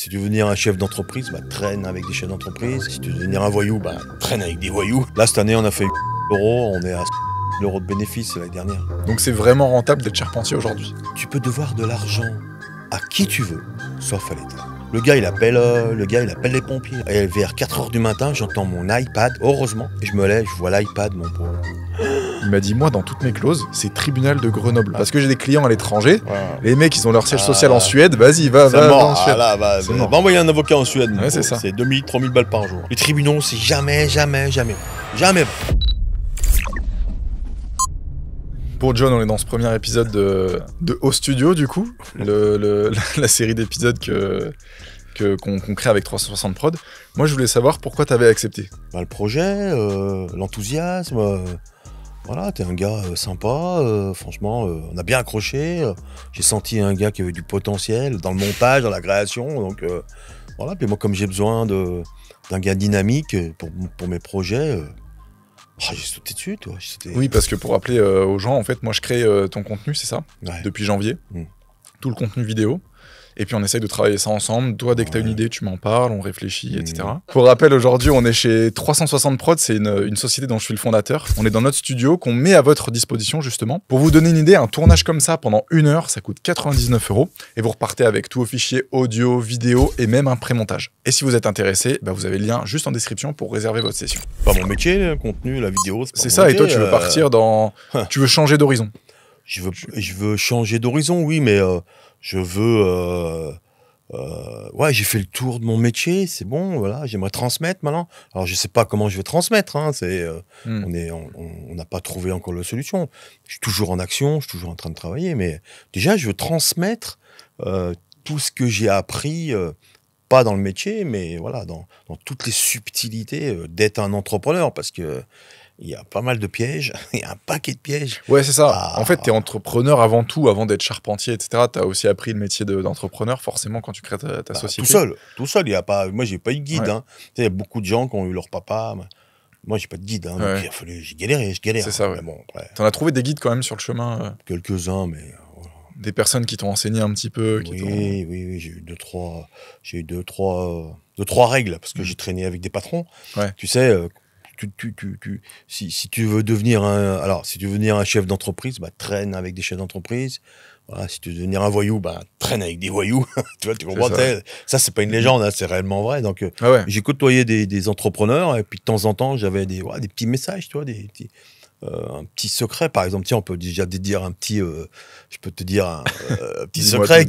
Si tu veux devenir un chef d'entreprise, bah, traîne avec des chefs d'entreprise. Si tu veux devenir un voyou, bah, traîne avec des voyous. Là, cette année, on a fait €, on est à l'euro de bénéfice l'année dernière. Donc c'est vraiment rentable d'être charpentier aujourd'hui. Tu peux devoir de l'argent à qui tu veux, sauf à l'État. Le gars, il appelle les pompiers. Et vers 4h du matin, j'entends mon iPad, heureusement. Et je me lève, je vois l'iPad, mon pauvre. Il m'a dit, moi, dans toutes mes clauses, c'est tribunal de Grenoble. Parce que j'ai des clients à l'étranger. Ouais. Les mecs, ils ont leur siège social en Suède. Vas-y, va en Suède. Va envoyer un avocat en Suède. Ouais, c'est ça. C'est 2000, 3000 balles par jour. Les tribunaux, c'est jamais. Pour John, on est dans ce premier épisode de Haut Studio, du coup. La série d'épisodes qu'on crée avec 360 Prod. Moi, je voulais savoir pourquoi t'avais accepté. Bah, le projet, l'enthousiasme, voilà, t'es un gars sympa, franchement, on a bien accroché. J'ai senti un gars qui avait du potentiel dans le montage, dans la création, donc voilà. Puis moi, comme j'ai besoin d'un gars dynamique pour mes projets, j'ai sauté dessus, toi. Oui, parce que pour rappeler aux gens, en fait, moi, je crée ton contenu, c'est ça, Ouais. depuis janvier. Tout le contenu vidéo. Et puis on essaye de travailler ça ensemble. Toi, dès que tu as une idée, tu m'en parles, on réfléchit, etc. Pour rappel, aujourd'hui, on est chez 360 Prod. C'est une société dont je suis le fondateur. On est dans notre studio qu'on met à votre disposition, justement. Pour vous donner une idée, un tournage comme ça, pendant 1 heure, ça coûte 99 €. Et vous repartez avec tout au fichier audio, vidéo et même un pré-montage. Et si vous êtes intéressé, bah, vous avez le lien juste en description pour réserver votre session. Pas mon métier, le contenu, la vidéo. C'est ça, et toi, tu veux partir dans... Tu veux changer d'horizon. Je veux changer d'horizon, oui, mais je veux... ouais, j'ai fait le tour de mon métier, c'est bon, voilà, j'aimerais transmettre maintenant. Alors, je sais pas comment je vais transmettre, hein, on n'a pas trouvé encore la solution. Je suis toujours en action, je suis toujours en train de travailler, mais déjà, je veux transmettre tout ce que j'ai appris, pas dans le métier, mais voilà, dans toutes les subtilités d'être un entrepreneur, parce que il y a pas mal de pièges, il y a un paquet de pièges. Ouais, c'est ça. En fait, tu es entrepreneur avant tout, avant d'être charpentier, etc. Tu as aussi appris le métier d'entrepreneur, forcément, quand tu crées ta société. Tout seul. Moi, j'ai pas eu de guide. Ouais. Hein. Il y a beaucoup de gens qui ont eu leur papa. Moi, j'ai pas de guide. Hein, donc il a fallu, j'ai galéré. C'est ça, ouais. Mais bon, ouais. T'en as trouvé des guides quand même sur le chemin Quelques-uns, mais... voilà. Des personnes qui t'ont enseigné un petit peu. Oui, j'ai eu deux, trois règles, parce que j'ai traîné avec des patrons. Ouais. Tu sais... si tu veux devenir un chef d'entreprise, bah, traîne avec des chefs d'entreprise. Voilà, si tu veux devenir un voyou, bah, traîne avec des voyous. Tu vois, tu comprends, ça, c'est pas une légende, hein, c'est réellement vrai. Donc, j'ai côtoyé des entrepreneurs, et puis de temps en temps, j'avais des petits messages, tu vois, un petit secret, par exemple. Tiens, on peut déjà dire un petit, je peux te dire un petit secret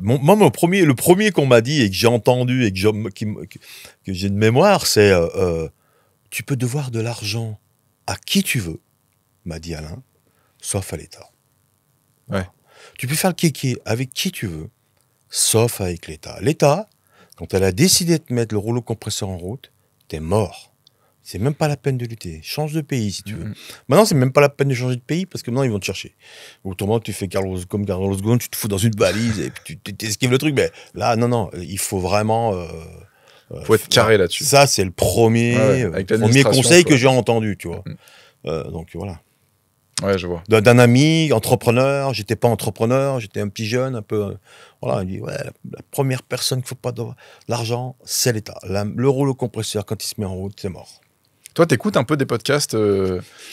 moi, le premier qu'on m'a dit et que j'ai entendu et que j'ai de mémoire, c'est tu peux devoir de l'argent à qui tu veux, m'a dit Alain, sauf à l'État. Ouais. Tu peux faire le kéké avec qui tu veux, sauf avec l'État. L'État, quand elle a décidé de te mettre le rouleau compresseur en route, t'es mort. C'est même pas la peine de lutter. Change de pays, si tu veux. Maintenant, c'est même pas la peine de changer de pays, parce que maintenant, ils vont te chercher. Autrement, tu fais comme Carlos Ghosn, tu te fous dans une valise et puis tu esquives le truc. Mais là, non, il faut vraiment... faut être carré là-dessus. Ça, c'est le premier conseil que j'ai entendu, tu vois. Donc, voilà. Ouais, je vois. D'un ami, entrepreneur, j'étais pas entrepreneur, j'étais un petit jeune, un peu... voilà, il dit, ouais, la première personne qu'il faut pas de l'argent, c'est l'État. Le rouleau compresseur, quand il se met en route, c'est mort. Toi, t'écoutes un peu des podcasts,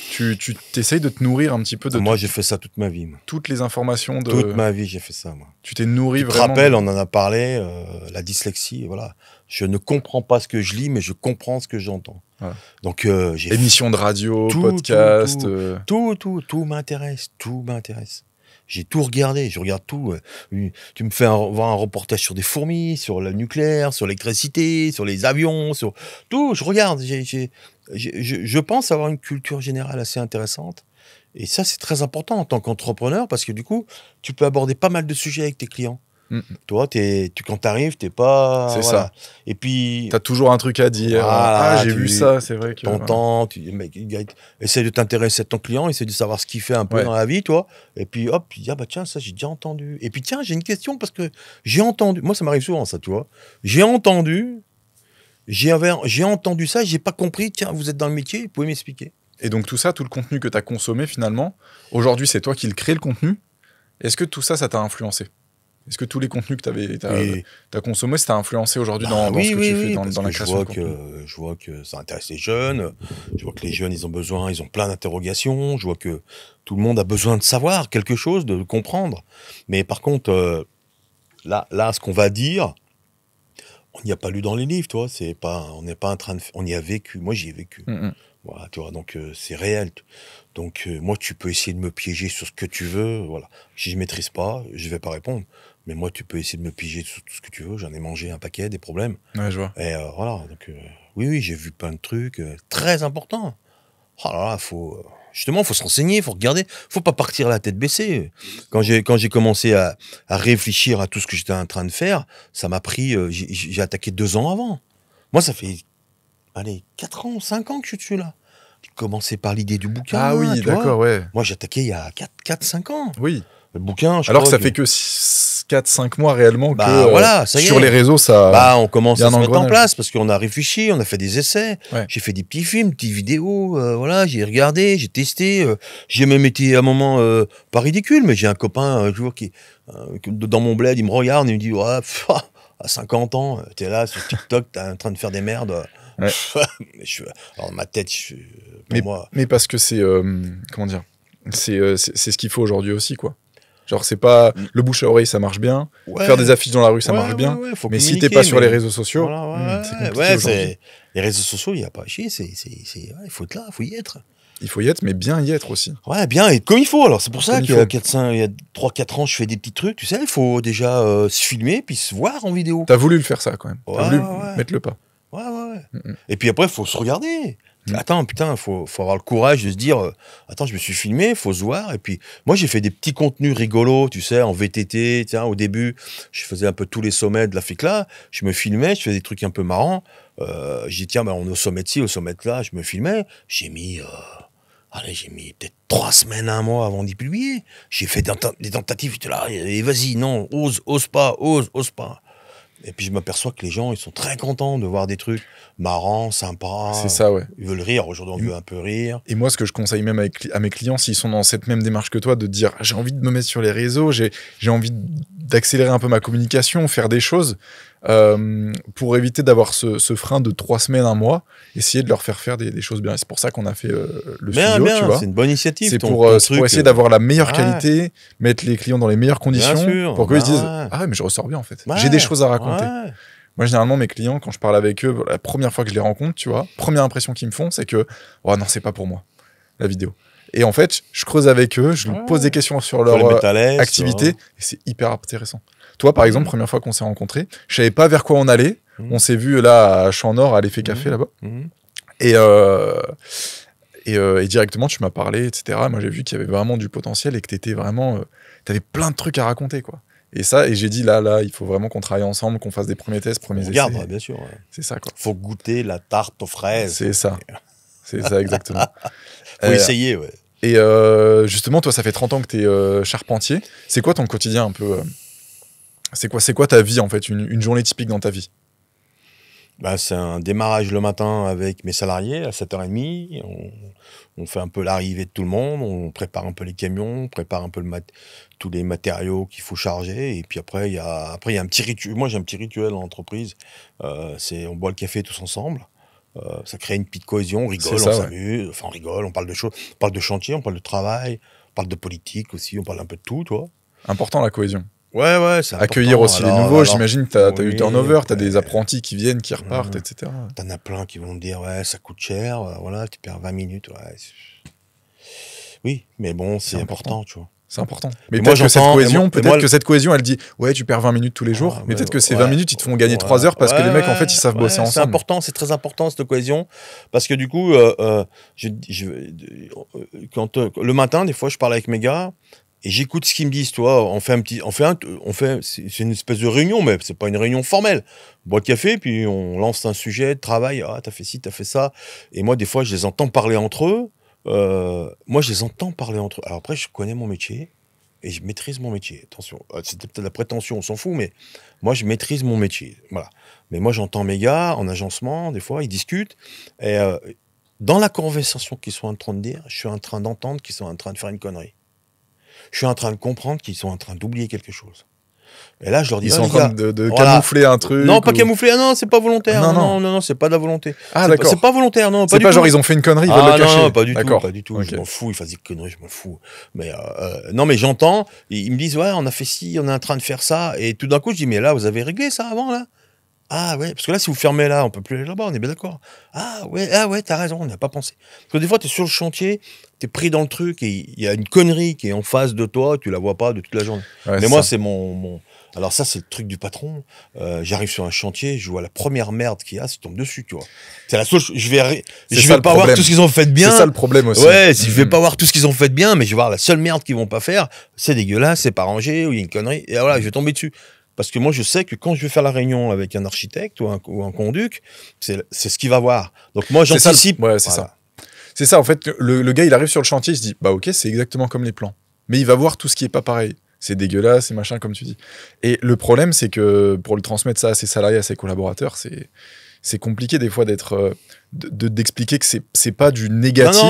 tu t'essayes de te nourrir un petit peu de... Moi, j'ai fait ça toute ma vie. Moi. Toutes les informations de... Toute ma vie, j'ai fait ça, moi. Tu t'es nourri vraiment... Tu te rappelles, on en a parlé, la dyslexie, voilà. Je ne comprends pas ce que je lis, mais je comprends ce que j'entends. Ouais. Donc, j'ai... Émissions de radio, podcasts... Tout m'intéresse, tout m'intéresse. J'ai tout regardé, je regarde tout. Tu me fais voir un reportage sur des fourmis, sur le nucléaire, sur l'électricité, sur les avions, sur tout. Je regarde. Je pense avoir une culture générale assez intéressante. Et ça, c'est très important en tant qu'entrepreneur, parce que du coup, tu peux aborder pas mal de sujets avec tes clients. Toi, quand t'arrives, t'es pas... C'est ça. Et puis... T'as toujours un truc à dire. Voilà, j'ai vu ça, c'est vrai que... T'entends, essaie de t'intéresser à ton client, essaie de savoir ce qu'il fait un peu dans la vie, toi. Et puis, hop, tu dis, ah bah tiens, ça, j'ai déjà entendu. Et puis, tiens, j'ai une question, parce que j'ai entendu... Moi, ça m'arrive souvent, ça, tu vois. J'ai entendu ça, j'ai pas compris. Tiens, vous êtes dans le métier, vous pouvez m'expliquer. Et donc, tout ça, tout le contenu que t'as consommé, finalement, aujourd'hui, c'est toi qui le crée, le contenu. Est-ce que tout ça, ça t'a influencé ? Est-ce que tous les contenus que t'as consommés, ça t'a influencé aujourd'hui dans ce que tu fais dans la création de contenu? Je vois que ça intéresse les jeunes. Je vois que les jeunes, ils ont plein d'interrogations. Je vois que tout le monde a besoin de savoir quelque chose, de comprendre. Mais par contre, là, ce qu'on va dire, on n'y a pas lu dans les livres, toi. On n'est pas en train de, on y a vécu. Moi, j'y ai vécu. Voilà, tu vois. Donc c'est réel. Donc moi, tu peux essayer de me piéger sur ce que tu veux. Voilà. Si je maîtrise pas, je vais pas répondre. Mais moi, tu peux essayer de me piéger sur tout ce que tu veux. J'en ai mangé un paquet, des problèmes. Ouais, je vois. Et voilà. Donc oui, j'ai vu plein de trucs très importants. Oh là là, faut se renseigner, faut regarder, faut pas partir la tête baissée. Quand j'ai commencé à réfléchir à tout ce que j'étais en train de faire, ça m'a pris, j'ai attaqué 2 ans avant. Moi, ça fait, 4 ans, 5 ans que je suis dessus, là. J'ai commencé par l'idée du bouquin. Ah oui, d'accord, ouais. Moi, j'ai attaqué il y a 5 ans. Oui. Le bouquin, alors que ça fait que 4-5 mois réellement que voilà, ça y est. Sur les réseaux, ça... on commence à se mettre en place parce qu'on a réfléchi, on a fait des essais. Ouais. J'ai fait des petits films, des petites vidéos, voilà, j'ai regardé, j'ai testé. J'ai même été à un moment pas ridicule, mais j'ai un copain un jour qui, dans mon bled, il me regarde et il me dit ouais, à 50 ans, t'es là sur TikTok, t'es en train de faire des merdes. Ouais. Alors ma tête, moi... Mais parce que c'est... comment dire, c'est ce qu'il faut aujourd'hui aussi, quoi. Genre, c'est pas le bouche à oreille, ça marche bien. Ouais. Faire des affiches dans la rue, ça marche bien. Mais si t'es pas sur les réseaux sociaux, c'est compliqué aujourd'hui. Les réseaux sociaux, il n'y a pas à chier. Il faut être là, il faut y être. Il faut y être, mais bien y être aussi. Ouais, bien être comme il faut. Alors, c'est pour ça qu'il y a 3-4 ans, je fais des petits trucs. Tu sais, il faut déjà se filmer puis se voir en vidéo. T'as voulu le faire, ça, quand même. T'as voulu mettre le pas. Ouais. Et puis après, il faut se regarder. Attends, putain, faut avoir le courage de se dire attends, je me suis filmé, faut se voir. Et puis, moi, j'ai fait des petits contenus rigolos, tu sais, en VTT. Tiens, au début, je faisais un peu tous les sommets de la FICLA. Je me filmais, je faisais des trucs un peu marrants. J'ai dit, tiens, on est au sommet de ci, au sommet de là. Je me filmais. J'ai mis peut-être 3 semaines, 1 mois avant d'y publier. J'ai fait des tentatives. J'étais là, et vas-y, non, ose pas. Et puis je m'aperçois que les gens, ils sont très contents de voir des trucs marrants, sympas. C'est ça, ouais. Ils veulent rire. Aujourd'hui, on veut un peu rire. Et moi, ce que je conseille même à mes clients, s'ils sont dans cette même démarche que toi, de dire j'ai envie de me mettre sur les réseaux, j'ai envie d'accélérer un peu ma communication, faire des choses, pour éviter d'avoir ce frein de 3 semaines, 1 mois, essayer de leur faire des choses bien. Et c'est pour ça qu'on a fait le studio, tu vois. C'est une bonne initiative. C'est pour essayer d'avoir la meilleure qualité, mettre les clients dans les meilleures conditions, pour qu'ils se disent ah ouais, mais je ressors bien en fait. J'ai des choses à raconter. Moi, généralement, mes clients, quand je parle avec eux, la première fois que je les rencontre, tu vois, première impression qu'ils me font, c'est que oh non, c'est pas pour moi la vidéo. Et en fait, je creuse avec eux, je leur pose des questions sur leur activité, et c'est hyper intéressant. Toi, par exemple, première fois qu'on s'est rencontrés, je savais pas vers quoi on allait. On s'est vu là à Champ Nord, à l'Effet Café là-bas. Et directement, tu m'as parlé, etc. Moi, j'ai vu qu'il y avait vraiment du potentiel et que t'étais vraiment, t'avais plein de trucs à raconter, quoi. Et j'ai dit là, il faut vraiment qu'on travaille ensemble, qu'on fasse des premiers tests, premiers essais. Regarde, bien sûr. Ouais. C'est ça, quoi. Faut goûter la tarte aux fraises. C'est ça. C'est ça, exactement. Faut essayer, ouais. Et justement, toi, ça fait 30 ans que t'es charpentier. C'est quoi ton quotidien un peu c'est quoi ta vie, en fait, une journée typique dans ta vie? C'est un démarrage le matin avec mes salariés à 7h30. On fait un peu l'arrivée de tout le monde, on prépare un peu les camions, on prépare un peu tous les matériaux qu'il faut charger. Et puis après, il y a un petit rituel. Moi, j'ai un petit rituel en entreprise. On boit le café tous ensemble. Ça crée une petite cohésion, on rigole, on s'amuse. Enfin, on rigole, on parle de choses. On parle de chantier, on parle de travail, on parle de politique aussi, on parle un peu de tout, toi. Important, la cohésion. Ouais, c'est accueillir aussi les nouveaux, j'imagine que t'as eu turnover, t'as des apprentis qui viennent, qui repartent, etc. T'en as plein qui vont te dire, ouais, ça coûte cher, voilà, tu perds 20 minutes, ouais. Oui, mais bon, c'est important, tu vois. C'est important. Mais peut-être que cette cohésion, elle dit, ouais, tu perds 20 minutes tous les jours, mais peut-être que ces 20 minutes, ils te font gagner 3 heures parce que les mecs, en fait, ils savent bosser ensemble. C'est important, c'est très important, cette cohésion, parce que du coup, le matin, des fois, je parle avec mes gars, et j'écoute ce qu'ils me disent, toi. C'est une espèce de réunion, mais c'est pas une réunion formelle. On boit le café, puis on lance un sujet de travail. Ah, t'as fait ci, t'as fait ça. Et moi, des fois, je les entends parler entre eux. Alors après, je connais mon métier et je maîtrise mon métier. Attention, c'était peut-être la prétention, on s'en fout, mais moi, je maîtrise mon métier. Voilà. Mais moi, j'entends mes gars en agencement, des fois, ils discutent. Et dans la conversation qu'ils sont en train de dire, je suis en train d'entendre qu'ils sont en train de faire une connerie. Je suis en train de comprendre qu'ils sont en train d'oublier quelque chose. Et là, je leur dis, ils sont en train de camoufler un truc. Non, pas camoufler. Ah non, c'est pas volontaire. Non, c'est pas de la volonté. Ah, d'accord. C'est pas volontaire, non. C'est pas genre ils ont fait une connerie, ils veulent le cacher. Non, pas du tout, pas du tout. Okay. Je m'en fous, ils font des conneries, je m'en fous. Mais non, mais j'entends, ils me disent, ouais, on a fait ci, on est en train de faire ça. Et tout d'un coup, je dis, mais là, vous avez réglé ça avant, là? Ah ouais, parce que là, si vous fermez là, on peut plus aller là-bas, on est bien d'accord. Ah ouais, t'as raison, on n'y a pas pensé. Parce que des fois, t'es sur le chantier, t'es pris dans le truc, et il y a une connerie qui est en face de toi, tu la vois pas de toute la journée. Ouais, mais moi, c'est mon... Alors ça, c'est le truc du patron. J'arrive sur un chantier, je vois la première merde qu'il y a, ça tombe dessus, tu vois. C'est la seule... Je vais pas voir tout ce qu'ils ont fait de bien. C'est ça le problème aussi. Ouais, si je vais pas voir tout ce qu'ils ont fait de bien, mais je vais voir la seule merde qu'ils vont pas faire, c'est dégueulasse, c'est pas rangé, ou il y a une connerie, et voilà, je vais tomber dessus. Parce que moi, je sais que quand je vais faire la réunion avec un architecte ou un conduc, c'est ce qu'il va voir. Donc moi, j'anticipe. Ouais, c'est ça. C'est ça, en fait, le gars, il arrive sur le chantier, il se dit, bah ok, c'est exactement comme les plans. Mais il va voir tout ce qui est pas pareil. C'est dégueulasse, c'est machin, comme tu dis. Et le problème, c'est que pour le transmettre ça à ses salariés, à ses collaborateurs, c'est compliqué des fois d'expliquer que c'est pas du négatif,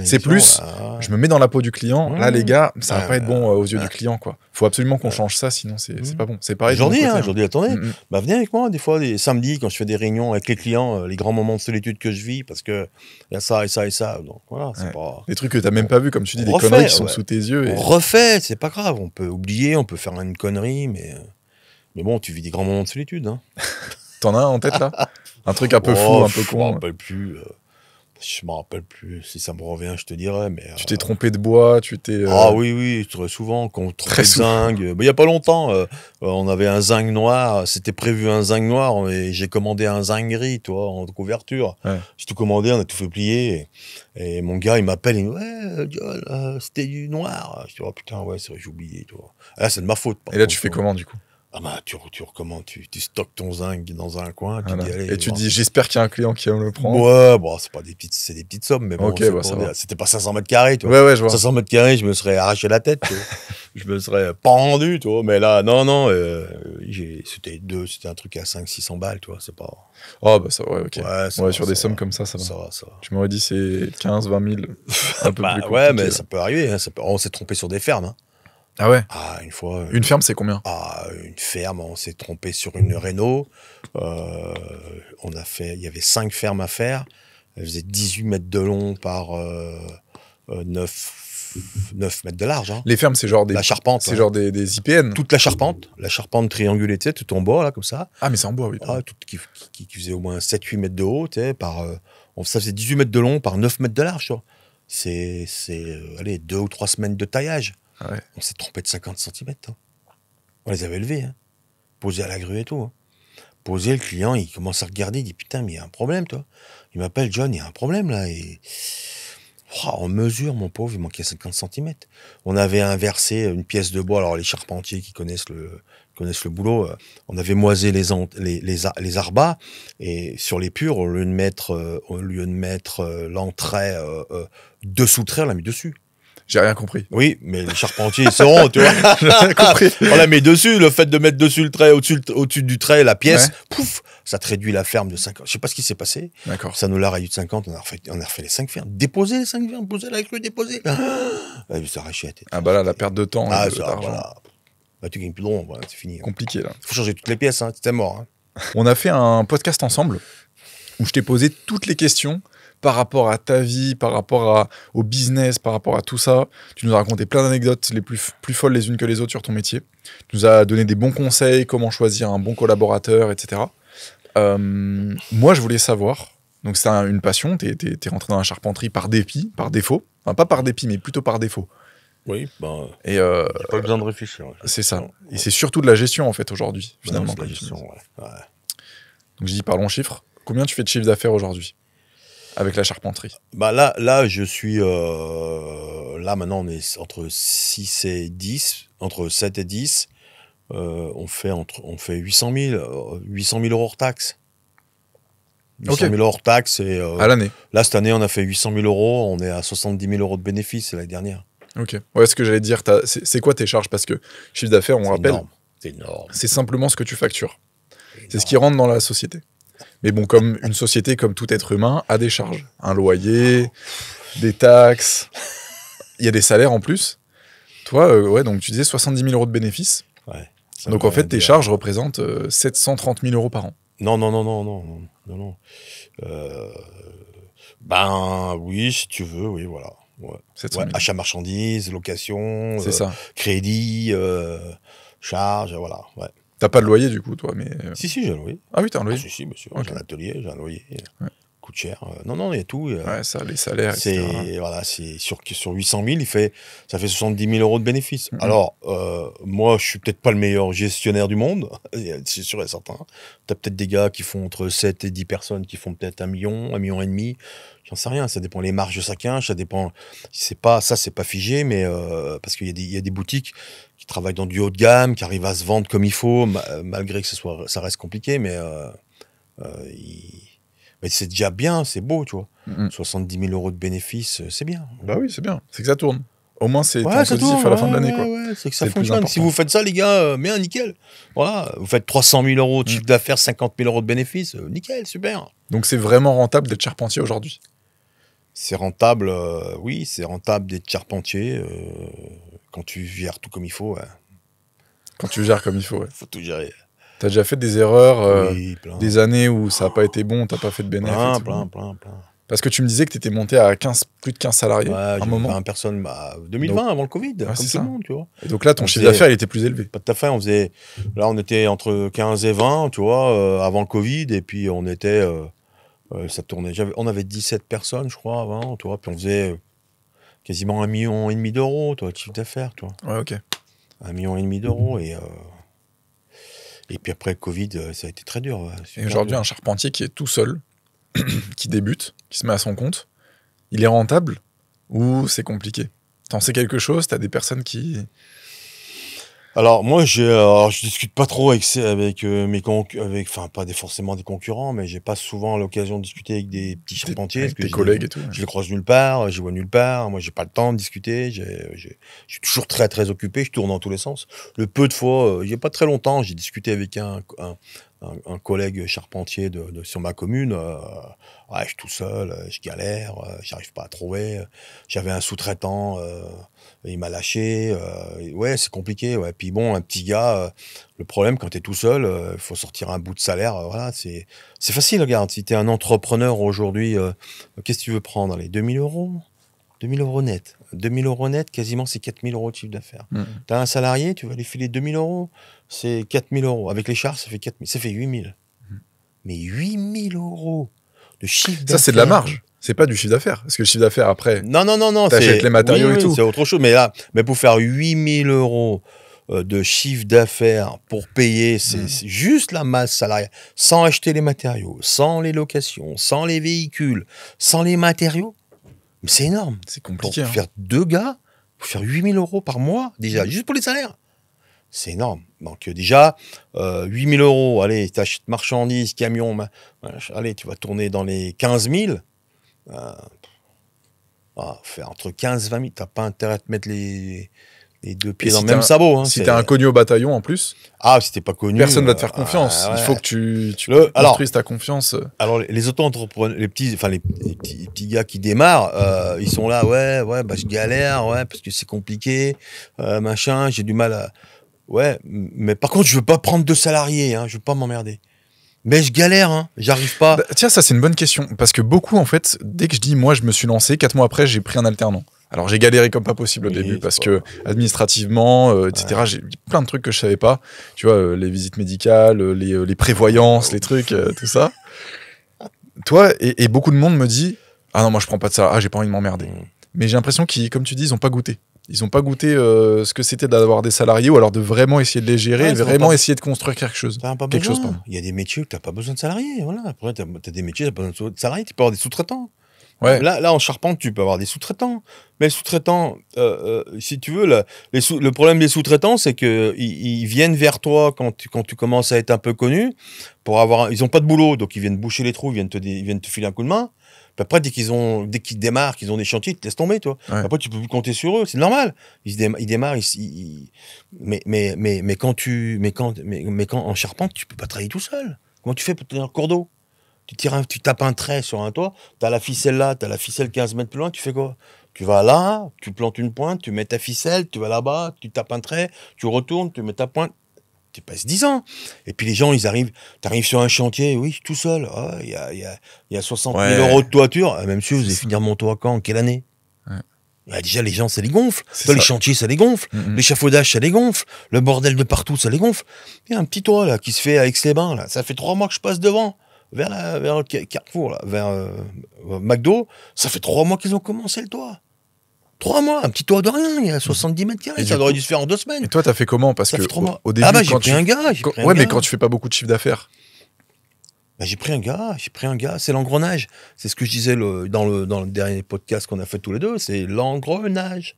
c'est plus je me mets dans la peau du client, là les gars, ça va pas être bon aux yeux du client, quoi. Faut absolument qu'on change ça, sinon c'est pas bon. C'est pareil. Aujourd'hui, attendez, bah venez avec moi des fois les samedis quand je fais des réunions avec les clients, les grands moments de solitude que je vis parce que il y a ça et ça et ça. Donc voilà, c'est pas des trucs que t'as même pas vu, comme tu dis, des conneries qui sont sous tes yeux. On refait, c'est pas grave, on peut oublier, on peut faire une connerie, mais bon, tu vis des grands moments de solitude. Hein. T'en as un en tête là? Un truc un peu fou, un peu con. Je me rappelle plus. Si ça me revient, je te dirais. Mais tu t'es trompé de bois, tu t'es. Ah oui, très souvent. Quand on trompait de zinc. Il y a pas longtemps, on avait un zinc noir. C'était prévu un zinc noir, et j'ai commandé un zinc gris, toi, en couverture. Ouais. J'ai tout commandé, on a tout fait plier. Et mon gars, il m'appelle, il me dit, ouais, John, c'était du noir. Je dis, oh putain, ouais, c'est vrai, j'ai oublié, toi. Et là, c'est de ma faute. Et là, tu fais comment, du coup? Ah bah tu recommandes, tu stockes ton zinc dans un coin, voilà. Dis, allez, et tu dis j'espère qu'il y a un client qui va me le prendre. Ouais, bon, c'est des petites sommes, mais bon, okay, c'était pas 500 mètres carrés, tu vois. Ouais, je vois. 500 mètres carrés, je me serais arraché la tête, tu vois. Je me serais pendu, tu vois. Mais là, non, c'était un truc à 500-600 balles, tu vois, c'est pas... Oh bah ça, ouais, ok. Ouais, sur des sommes comme ça va. Ça va. Tu m'aurais dit c'est 15, 20 000, un peu plus compliqué. Ouais, mais ça peut arriver, hein, on s'est trompé sur des fermes, hein. Ah ouais? Ah, une fois. Une ferme, c'est combien? Ah, une ferme, on s'est trompé sur une Renault. Il y avait 5 fermes à faire. Elle faisait 18 mètres de long par 9 mètres de large. Hein. Les fermes, c'est genre des... La charpente. C'est genre des IPN. Toute la charpente triangulée, tu sais, tout en bois, là, comme ça. Ah, mais c'est en bois, oui. Ah, qui faisait au moins 7-8 mètres de haut, tu sais, ça faisait 18 mètres de long par 9 mètres de large, tu vois. C'est 2 ou 3 semaines de taillage. Ah ouais. On s'est trompé de 50 cm. Hein. On les avait élevés, hein. Posés à la grue et tout. Hein. Posé, le client, il commence à regarder, il dit putain, mais il y a un problème, toi. Il m'appelle John, il y a un problème là. Et en mesure, mon pauvre, il manquait 50 cm. On avait inversé une pièce de bois. Alors les charpentiers qui connaissent le boulot, on avait moisé les arbats et sur les purs, au lieu de mettre l'entrée dessous le trait, on l'a mis dessus. J'ai rien compris. Oui, mais les charpentiers, ils sauront, tu vois. J'ai rien compris. On la met dessus, le fait de mettre dessus le trait, au-dessus du trait, la pièce, pouf, ça te réduit la ferme de 50. Je sais pas ce qui s'est passé. D'accord. Ça nous l'a réduit de 50, on a refait les 5 fermes. Déposer les 5 fermes, poser la grue, déposer. Ah, ça arrachait la tête. Ah bah là, la perte de temps. Ah, ça, voilà. Bah, tu gagnes plus de rond, voilà, c'est fini. Compliqué, là. Faut changer toutes les pièces, hein, c'était mort. Hein. On a fait un podcast ensemble où je t'ai posé toutes les questions par rapport à ta vie, par rapport au business, par rapport à tout ça. Tu nous as raconté plein d'anecdotes, les plus folles les unes que les autres sur ton métier. Tu nous as donné des bons conseils, comment choisir un bon collaborateur, etc. Moi, je voulais savoir, donc c'est une passion, t'es rentré dans la charpenterie par dépit, par défaut. Enfin, pas par dépit, mais plutôt par défaut. Oui, ben... Et pas besoin de réfléchir. C'est ça. Et c'est surtout de la gestion, en fait, aujourd'hui, finalement. La gestion, ouais. Donc, je dis, parlons chiffres. Combien tu fais de chiffre d'affaires aujourd'hui avec la charpenterie? Bah là, je suis... là, maintenant, on est entre 6 et 10, entre 7 et 10. On fait 800 000 € hors taxe. 800 000 € hors taxe. Et, à l'année. Là, cette année, on a fait 800 000 €. On est à 70 000 € de bénéfices l'année dernière. Ok. Ouais, ce que j'allais dire, c'est quoi tes charges? Parce que chiffre d'affaires, on rappelle, c'est énorme. C'est simplement ce que tu factures. C'est ce qui rentre dans la société. Mais bon, comme une société, comme tout être humain, a des charges. Un loyer, des taxes, il y a des salaires en plus. Toi, ouais, donc tu disais 70 000 € de bénéfices. Ouais. Donc en fait, tes charges représentent 730 000 € par an. Non. Ben oui, si tu veux, oui, voilà. Ouais. Achat marchandises, location, crédit, charge, voilà. Ouais. T'as pas de loyer du coup, toi, mais... Si, j'ai un loyer. Ah oui, t'as un loyer. Si, monsieur. Okay. J'ai un atelier, j'ai un loyer. Ouais. Coûte cher. Non, il y a tout. Ouais, ça, les salaires, voilà, c'est sur 800 000, ça fait 70 000 € de bénéfices. Alors, moi, je suis peut-être pas le meilleur gestionnaire du monde, c'est sûr et certain. T'as peut-être des gars qui font entre 7 et 10 personnes qui font peut-être 1 million, 1,5 million. J'en sais rien, ça dépend les marges de chacun, ça dépend. C'est pas figé, mais parce qu'il y a des boutiques qui travaillent dans du haut de gamme, qui arrivent à se vendre comme il faut, malgré que ça reste compliqué, mais c'est déjà bien, c'est beau, tu vois. 70 000 € de bénéfices, c'est bien. Bah oui, c'est bien, c'est que ça tourne. Au moins, c'est positif à la fin de l'année, quoi. Ouais, c'est que ça fonctionne. Si vous faites ça, les gars, bien, nickel. Voilà, vous faites 300 000 € de chiffre d'affaires, 50 000 € de bénéfices, nickel, super. Donc c'est vraiment rentable d'être charpentier aujourd'hui? C'est rentable, oui, c'est rentable d'être charpentier quand tu gères tout comme il faut. Ouais. Quand tu gères comme il faut, ouais. Faut tout gérer. T'as déjà fait des erreurs, des années où ça n'a pas été bon, t'as pas fait de bénéfices? Plein. Parce que tu me disais que tu étais monté à plus de 15 salariés à un moment. 20 personnes, 2020, avant le Covid, comme tout le monde, tu vois. Et donc là, ton chiffre d'affaires, il était plus élevé. Pas tout à fait, là, on était entre 15 et 20, tu vois, avant le Covid, et puis on était... ça tournait. On avait 17 personnes, je crois, avant, tu vois. Puis on faisait quasiment 1,5 million d'euros, toi, de chiffre d'affaires, toi. Ouais, ok. 1,5 million d'euros. Et puis après le Covid, ça a été très dur. Et aujourd'hui, un charpentier qui est tout seul, qui débute, qui se met à son compte, il est rentable ou c'est compliqué? T'en sais quelque chose? T'as des personnes qui... Alors moi, je discute pas trop avec mes enfin pas forcément des concurrents, mais j'ai pas souvent l'occasion de discuter avec des petits charpentiers. Avec tes collègues et tout. Je les croise nulle part, je les vois nulle part. Moi, j'ai pas le temps de discuter. Je suis toujours très très occupé. Je tourne dans tous les sens. Le peu de fois, il y a pas très longtemps, j'ai discuté avec un collègue charpentier sur ma commune. Je suis tout seul, je galère, j'arrive pas à trouver. J'avais un sous-traitant. Il m'a lâché, ouais, c'est compliqué, ouais. Puis bon, un petit gars, le problème quand t'es tout seul, il faut sortir un bout de salaire, voilà, c'est facile, regarde, si t'es un entrepreneur aujourd'hui, qu'est-ce que tu veux prendre, allez, 2 000 €? 2 000 € net. 2 000 € net, quasiment, c'est 4 000 € de chiffre d'affaires. T'as un salarié, tu vas lui filer 2 000 €, c'est 4 000 €. Avec les charges, ça fait 8 000. Mais 8 000 € de chiffre d'affaires. Ça, c'est de la marge. C'est pas du chiffre d'affaires. Parce que le chiffre d'affaires, après, non, t'achètes les matériaux et tout. C'est autre chose. Mais pour faire 8 000 € de chiffre d'affaires pour payer, c'est juste la masse salariale, sans acheter les matériaux, sans les locations, sans les véhicules, sans les matériaux. Mais c'est énorme. C'est compliqué. Pour faire 2 gars, pour faire 8 000 € par mois, déjà, juste pour les salaires. C'est énorme. Donc déjà, 8 000 €, allez, t'achètes marchandises, camions, allez, tu vas tourner dans les 15 000. Faire entre 15 et 20 000, t'as pas intérêt à te mettre les deux pieds dans le même sabot. Hein, si t'es inconnu au bataillon en plus, si t'es pas connu, personne va te faire confiance. Il faut que tu construises ta confiance. Alors les auto-entrepreneurs, les petits gars qui démarrent, ils sont là, je galère, parce que c'est compliqué, machin, j'ai du mal à... Ouais, mais par contre, je veux pas prendre 2 salariés, hein, je veux pas m'emmerder. Mais je galère, hein, j'arrive pas. Tiens, ça c'est une bonne question, parce que beaucoup, en fait, dès que je dis, moi je me suis lancé, 4 mois après, j'ai pris un alternant. Alors j'ai galéré comme pas possible au début, parce que administrativement, etc., j'ai plein de trucs que je savais pas. Tu vois, les visites médicales, les prévoyances, les trucs, tout ça. Toi, et beaucoup de monde me dit, ah non, moi je prends pas de ça, j'ai pas envie de m'emmerder. Mais j'ai l'impression qu'ils, comme tu dis, ils ont pas goûté. Ils n'ont pas goûté ce que c'était d'avoir des salariés, ou alors de vraiment essayer de les gérer, vraiment essayer de construire quelque chose. Il y a des métiers où tu n'as pas besoin de salariés. Voilà. Après, tu as des métiers où tu n'as pas besoin de salariés. Tu peux avoir des sous-traitants. Ouais. Là, en charpente, tu peux avoir des sous-traitants. Mais les sous-traitants, si tu veux, le problème des sous-traitants, c'est qu'ils viennent vers toi quand tu commences à être un peu connu. Ils n'ont pas de boulot, donc ils viennent boucher les trous, ils viennent te filer un coup de main. Puis après, dès qu'ils démarrent, qu'ils ont des chantiers, ils te laissent tomber, toi. Ouais. Après, tu peux plus compter sur eux, c'est normal. Ils démarrent, mais quand en charpente, tu peux pas travailler tout seul. Comment tu fais pour tenir le cours d'eau? Tu tapes un trait sur un toit, t'as la ficelle là, t'as la ficelle 15 mètres plus loin, tu fais quoi? Tu vas là, tu plantes une pointe, tu mets ta ficelle, tu vas là-bas, tu tapes un trait, tu retournes, tu mets ta pointe. tu passes 10 ans. Et puis les gens, t'arrives sur un chantier, oui, tout seul. Il y a 60 000 euros de toiture. Ah, même si vous allez finir mon toit quand? Quelle année? Déjà, les gens, ça les gonfle. Les chantiers, ça les gonfle. L'échafaudage, ça les gonfle. Le bordel de partout, ça les gonfle. Il y a un petit toit là qui se fait à Aix-les-Bains. Là. Ça fait 3 mois que je passe devant, vers le Carrefour, là, vers McDo. Ça fait 3 mois qu'ils ont commencé le toit. 3 mois, un petit toit de rien, il y a 70 mètres carrés. Ça aurait dû se faire en 2 semaines. Et toi, t'as fait comment? Parce que au début, j'ai pris un gars. Mais quand tu fais pas beaucoup de chiffre d'affaires. J'ai pris un gars, c'est l'engrenage. C'est ce que je disais dans le dernier podcast qu'on a fait tous les deux, c'est l'engrenage.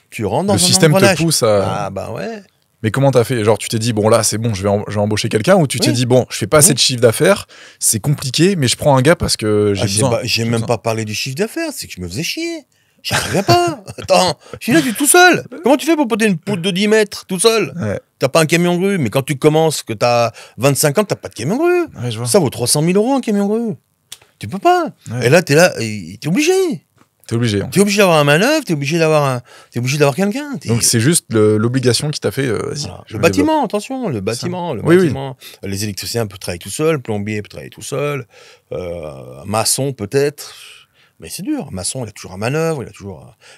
Tu rentres dans un engrenage. Le système te pousse à... Ah bah ouais. Mais comment t'as fait? Genre, tu t'es dit, bon là, c'est bon, je vais embaucher quelqu'un, ou tu t'es dit, bon, je fais pas assez de chiffre d'affaires, c'est compliqué, mais je prends un gars parce que j'ai besoin. J'ai même pas parlé du chiffre d'affaires, c'est que je me faisais chier. J'y arrivais pas. Attends, je suis là, tu es tout seul. Comment tu fais pour porter une poutre de 10 mètres tout seul? T'as pas un camion grue, mais quand tu commences, que t'as 25 ans, t'as pas de camion grue. Ça vaut 300 000 euros un camion grue. Tu peux pas. Et là, t'es obligé. T'es obligé d'avoir un manœuvre, t'es obligé d'avoir quelqu'un. Donc c'est juste l'obligation qui t'a fait. Le bâtiment, attention, le bâtiment. Les électriciens peuvent travailler tout seul, plombier peut travailler tout seul, maçon peut-être. Mais c'est dur. Maçon, il a toujours un manœuvre,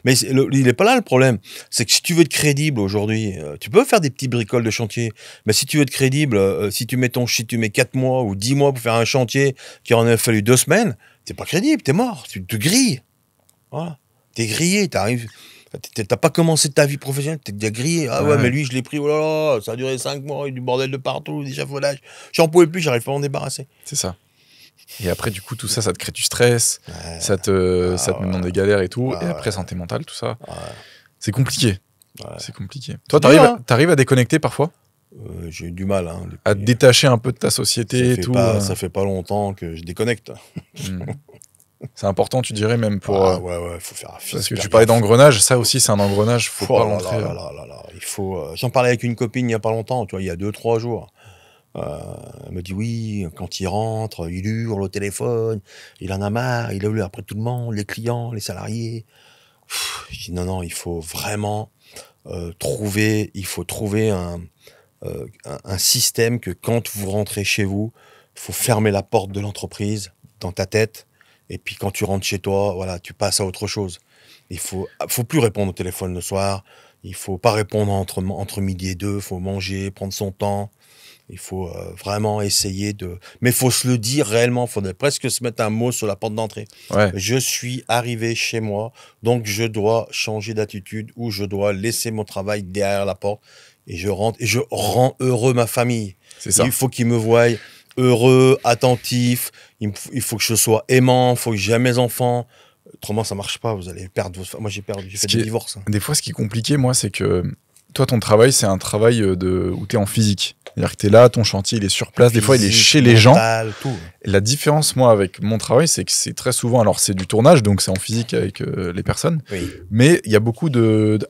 Mais il est pas là le problème. C'est que si tu veux être crédible aujourd'hui, tu peux faire des petits bricoles de chantier. Mais si tu veux être crédible, si tu mets 4 mois ou 10 mois pour faire un chantier qui en a fallu 2 semaines, t'es pas crédible, t'es mort. Tu te grilles. Voilà. T'es grillé, t'arrives. T'as pas commencé ta vie professionnelle, t'es déjà grillé. Ah ouais, mais lui, je l'ai pris, oh là là, ça a duré 5 mois, il y a eu du bordel de partout, des échafaudages. J'en pouvais plus, j'arrive pas à m'en débarrasser. C'est ça. Et après, du coup, tout ça, ça te crée du stress, ça te met dans des galères et tout. Et après, santé mentale, tout ça. C'est compliqué. C'est compliqué. Toi, t'arrives à déconnecter parfois? J'ai eu du mal. À te détacher un peu de ta société et tout. Ça fait pas longtemps que je déconnecte. C'est important, tu dirais, même pour... faut faire... Parce que tu parlais d'engrenage, ça aussi, c'est un engrenage, faut pas l'entrer. Il faut... J'en parlais avec une copine il y a pas longtemps, tu vois, il y a 2-3 jours. Elle me dit oui, quand il rentre, il hurle au téléphone, il en a marre, il hurle après tout le monde, les clients, les salariés. Je dis non, il faut vraiment trouver un système que quand vous rentrez chez vous, il faut fermer la porte de l'entreprise dans ta tête, et puis quand tu rentres chez toi, voilà, tu passes à autre chose. Il faut plus répondre au téléphone le soir, il faut pas répondre entre midi et 2, il faut manger, prendre son temps. Il faut vraiment essayer de... Mais il faut se le dire réellement, il faudrait presque se mettre un mot sur la porte d'entrée. Je suis arrivé chez moi, donc je dois changer d'attitude ou je dois laisser mon travail derrière la porte et je rentre et je rends heureux ma famille. C'est ça. Il faut qu'ils me voient heureux, attentif, il faut que je sois aimant, il faut que j'aime mes enfants. Autrement, ça marche pas, vous allez perdre votre... Moi, j'ai fait des divorces. Des fois, ce qui est compliqué, moi, c'est que toi, ton travail, c'est un travail où tu es en physique. C'est-à-dire que tu es là, ton chantier, il est sur place. Des fois, il est chez les gens. Tout. Et la différence, moi, avec mon travail, c'est que c'est très souvent... Alors, c'est du tournage, donc c'est en physique avec les personnes. Oui. Mais il y a beaucoup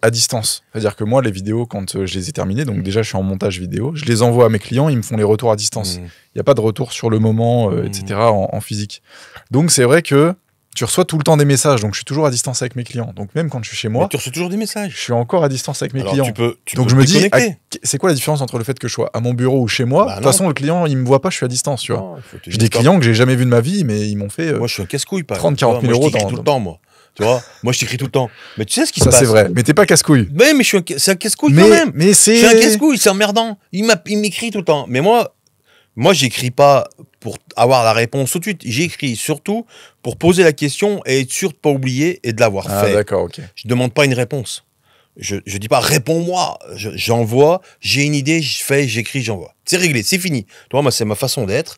à distance. C'est-à-dire que moi, les vidéos, quand je les ai terminées, donc déjà, je suis en montage vidéo, je les envoie à mes clients, ils me font les retours à distance. Il n'y a pas de retour sur le moment, etc., en physique. Donc, c'est vrai que tu reçois tout le temps des messages, donc je suis toujours à distance avec mes clients. Donc même quand je suis chez moi, tu reçois toujours des messages. Je suis encore à distance avec mes clients. Donc je me dis, c'est quoi la différence entre le fait que je sois à mon bureau ou chez moi? De toute façon, le client, il me voit pas, je suis à distance, tu vois. J'ai des clients que j'ai jamais vus de ma vie, mais ils m'ont fait moi, je suis un casse-couille, 30-40 000 euros tout le temps, moi. Tu vois, moi je t'écris tout le temps. Mais tu sais ce qui se passe. Ça c'est vrai, mais t'es pas casse-couille. Mais c'est un casse-couille quand même. Mais je suis un casse-couille, c'est emmerdant. Il m'écrit tout le temps. Mais moi, j'écris pas pour avoir la réponse tout de suite. J'écris surtout pour poser la question et être sûr de pas oublier et de l'avoir fait. D'accord, ok. Je demande pas une réponse. Je dis pas réponds-moi. J'envoie, j'ai une idée, je fais, j'écris, j'envoie. C'est réglé, c'est fini. Toi, moi, c'est ma façon d'être.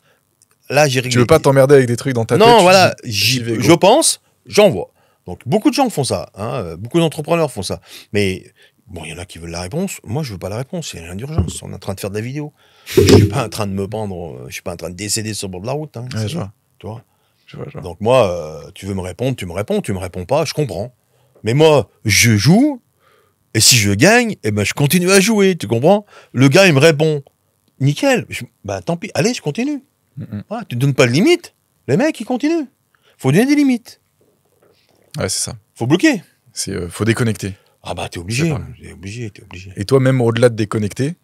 Là, j'ai réglé. Tu veux pas t'emmerder avec des trucs dans ta tête? Non, voilà. Je pense, j'envoie. Donc, beaucoup de gens font ça. Beaucoup d'entrepreneurs font ça. Mais bon, il y en a qui veulent la réponse. Moi, je veux pas la réponse. C'est rien d'urgence. On est en train de faire de la vidéo. Je suis pas en train de me pendre. Je suis pas en train de décéder sur le bord de la route. Je vois. Tu vois. Je vois. Donc moi, tu veux me répondre, tu me réponds. Tu me réponds pas, je comprends. Mais moi, je joue. Et si je gagne, je continue à jouer. Tu comprends? Le gars, il me répond. Nickel. Tant pis. Allez, je continue. Voilà, tu ne donnes pas de limite. Les mecs, ils continuent. Faut donner des limites. Ouais, c'est ça. Faut bloquer. Faut déconnecter. Ah t'es obligé. T'es obligé. Et toi, même au-delà de déconnecter,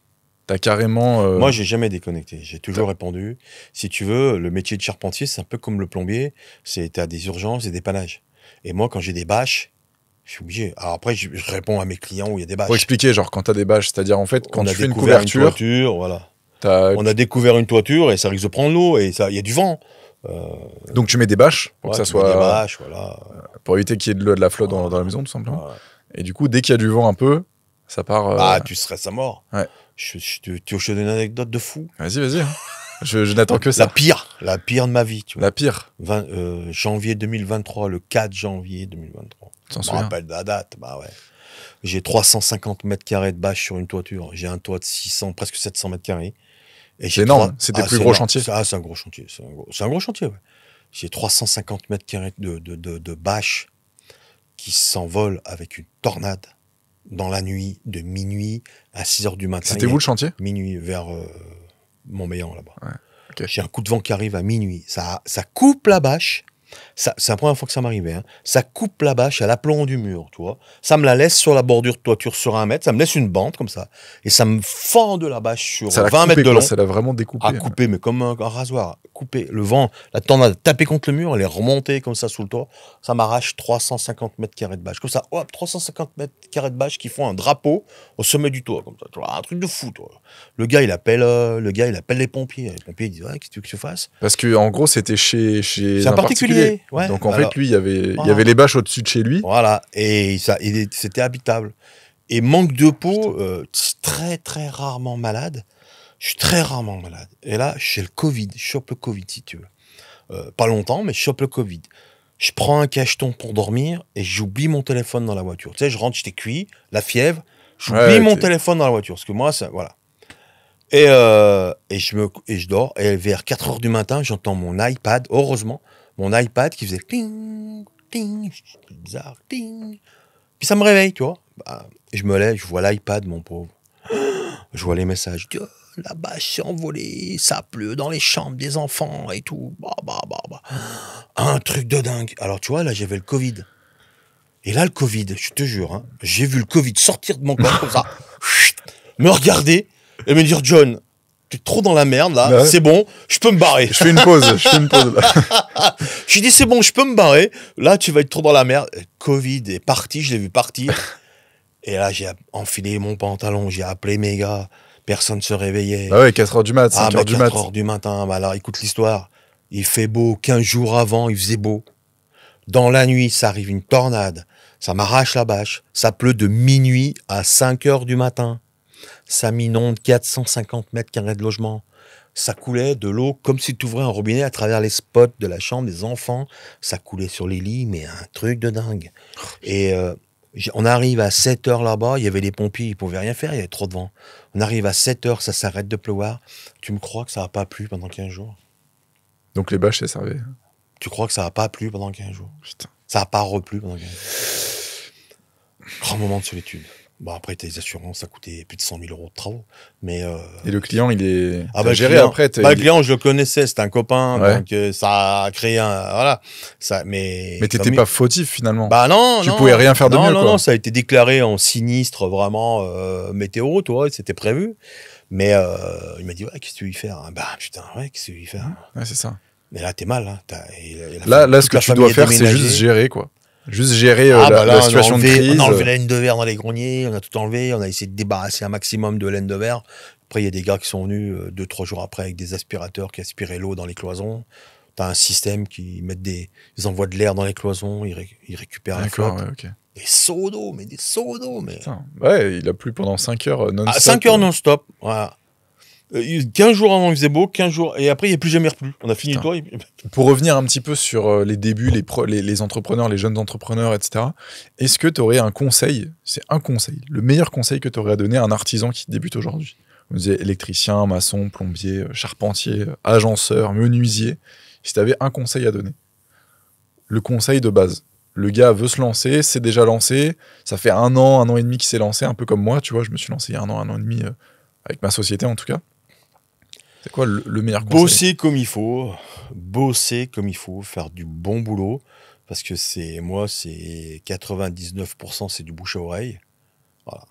T'as carrément... Moi, j'ai jamais déconnecté. J'ai toujours répondu. Si tu veux, le métier de charpentier, c'est un peu comme le plombier. T'as des urgences et des panaches. Et moi, quand j'ai des bâches, je suis obligé. Alors après, je réponds à mes clients où il y a des bâches. Pour expliquer, genre, quand t'as des bâches, c'est-à-dire, en fait, quand tu fais une toiture, voilà. On a découvert une toiture et ça risque de prendre l'eau et il y a du vent. Donc tu mets des bâches pour que ça soit... des bâches, voilà. Pour éviter qu'il y ait de la flotte dans la maison, tout simplement. Ouais. Et du coup, dès qu'il y a du vent un peu, ça part... tu stresses à mort. Ouais. Tu veux que je te donne une anecdote de fou? Vas-y. Je n'attends que ça. La pire de ma vie. Tu vois. La pire. Janvier 2023, le 4 janvier 2023. Tu je me rappelle de la date. Bah ouais. J'ai 350 mètres carrés de bâche sur une toiture. J'ai un toit de 600, presque 700 mètres carrés. C'est énorme. C'était le plus gros chantier. C'est un gros chantier. C'est un gros chantier, ouais. J'ai 350 mètres carrés de bâche qui s'envolent avec une tornade dans la nuit, de minuit à 6h du matin. C'était où le chantier? Minuit, vers Montmélian, là-bas. Ouais, okay. J'ai un coup de vent qui arrive à minuit. Ça coupe la bâche. C'est la première fois que ça m'arrivait. Hein. Ça coupe la bâche à l'aplomb du mur, tu vois. Ça me la laisse sur la bordure de toiture sur 1 mètre. Ça me laisse une bande comme ça. Et ça me fend de la bâche sur 20 mètres de long. Ça l'a vraiment découpé. Coupé, mais comme un rasoir. Coupé. Le vent, la tornade a tapé contre le mur. Elle est remontée comme ça sous le toit. Ça m'arrache 350 mètres carrés de bâche. Comme ça, hop, 350 mètres carrés de bâche qui font un drapeau au sommet du toit. Comme ça. Tu vois, un truc de fou, toi. Le gars, il appelle les pompiers. Les pompiers, ils disent, qu'est-ce que tu veux que je fasse? Parce que, en gros, c'était chez un particulier. Ouais. Donc, en fait, lui, il y avait les bâches au-dessus de chez lui. Voilà. Et c'était habitable. Et manque de peau, très, très rarement malade. Je suis très rarement malade. Et là, j'ai le Covid. Je chope le Covid, si tu veux. Pas longtemps, mais je chope le Covid. Je prends un cacheton pour dormir et j'oublie mon téléphone dans la voiture. Tu sais, je rentre, j'étais cuit, la fièvre. J'oublie mon téléphone dans la voiture. Parce que moi, ça, voilà. Et je dors. Et vers 4h du matin, j'entends mon iPad, heureusement, mon iPad qui faisait ting, ting, bizarre, ting. Puis ça me réveille, tu vois. Je me lève, je vois l'iPad, mon pauvre. Je vois les messages. Je dis, la bâche s'est envolée, ça pleut dans les chambres des enfants et tout. Un truc de dingue. Alors, tu vois, là, j'avais le Covid. Et là, le Covid, je te jure, hein, j'ai vu le Covid sortir de mon corps comme ça, me regarder et me dire, John, tu es trop dans la merde, là, ouais. C'est bon, je peux me barrer. Je fais une pause. J'ai dit, c'est bon, je peux me barrer. Là, tu vas être trop dans la merde. Le Covid est parti, je l'ai vu partir. Et là, j'ai enfilé mon pantalon, j'ai appelé mes gars. Personne ne se réveillait. Ah ouais, 4h du mat, 5h du mat. 4h du matin. Bah alors, écoute l'histoire. Il fait beau. 15 jours avant, il faisait beau. Dans la nuit, ça arrive une tornade. Ça m'arrache la bâche. Ça pleut de minuit à 5h du matin. Ça m'inonde 450 mètres carrés de logement. Ça coulait de l'eau comme si tu ouvrais un robinet à travers les spots de la chambre des enfants. Ça coulait sur les lits, mais un truc de dingue. Et on arrive à 7h là-bas, il y avait les pompiers, ils pouvaient rien faire, il y avait trop de vent. On arrive à 7h, ça s'arrête de pleuvoir. Tu me crois que ça n'a pas plu pendant 15 jours? Donc les bâches, ça servait. Tu crois que ça n'a pas plu pendant 15 jours? Putain. Ça n'a pas replu pendant 15 jours. Grand moment de solitude. Bon, après, tes assurances, ça coûtait plus de 100 000 € de travaux. Mais et le client, il est géré client, après. Le client, je le connaissais, c'était un copain, ouais. Donc ça a créé un. Voilà. Mais t'étais pas fautif finalement. Bah non, tu pouvais rien faire de mieux. Non, ça a été déclaré en sinistre, vraiment météo, toi, c'était prévu. Mais il m'a dit, ouais, qu'est-ce que tu veux y faire? Bah putain, ouais, qu'est-ce que tu veux y faire? Ouais, c'est ça. Mais là, t'es mal. Hein. Là, ce que tu dois faire, c'est juste gérer, quoi. Juste gérer la situation de crise. On a enlevé la laine de verre dans les greniers, on a tout enlevé, on a essayé de débarrasser un maximum de laine de verre. Après, il y a des gars qui sont venus 2-3 jours après avec des aspirateurs qui aspiraient l'eau dans les cloisons. T'as un système qui ils envoient de l'air dans les cloisons, ils récupèrent la flotte. Ouais, okay. Des seaux d'eau, mais des seaux d'eau. Mais... Ouais, il a plu pendant 5 heures non-stop. 5 heures non-stop, voilà. 15 jours avant, il faisait beau, 15 jours, et après, il n'y a plus jamais replu. On a fini le toit. Pour revenir un petit peu sur les débuts, les entrepreneurs, les jeunes entrepreneurs, etc., est-ce que tu aurais un conseil, c'est un conseil, le meilleur conseil que tu aurais à donner à un artisan qui débute aujourd'hui? On disait électricien, maçon, plombier, charpentier, agenceur, menuisier. Si tu avais un conseil à donner, le conseil de base. Le gars veut se lancer, c'est déjà lancé, ça fait 1 an et demi qu'il s'est lancé, un peu comme moi, tu vois, je me suis lancé il y a 1 an et demi avec ma société en tout cas. C'est quoi le meilleur conseil? Bosser comme il faut, faire du bon boulot, parce que c'est 99%, c'est du bouche à oreille. Voilà.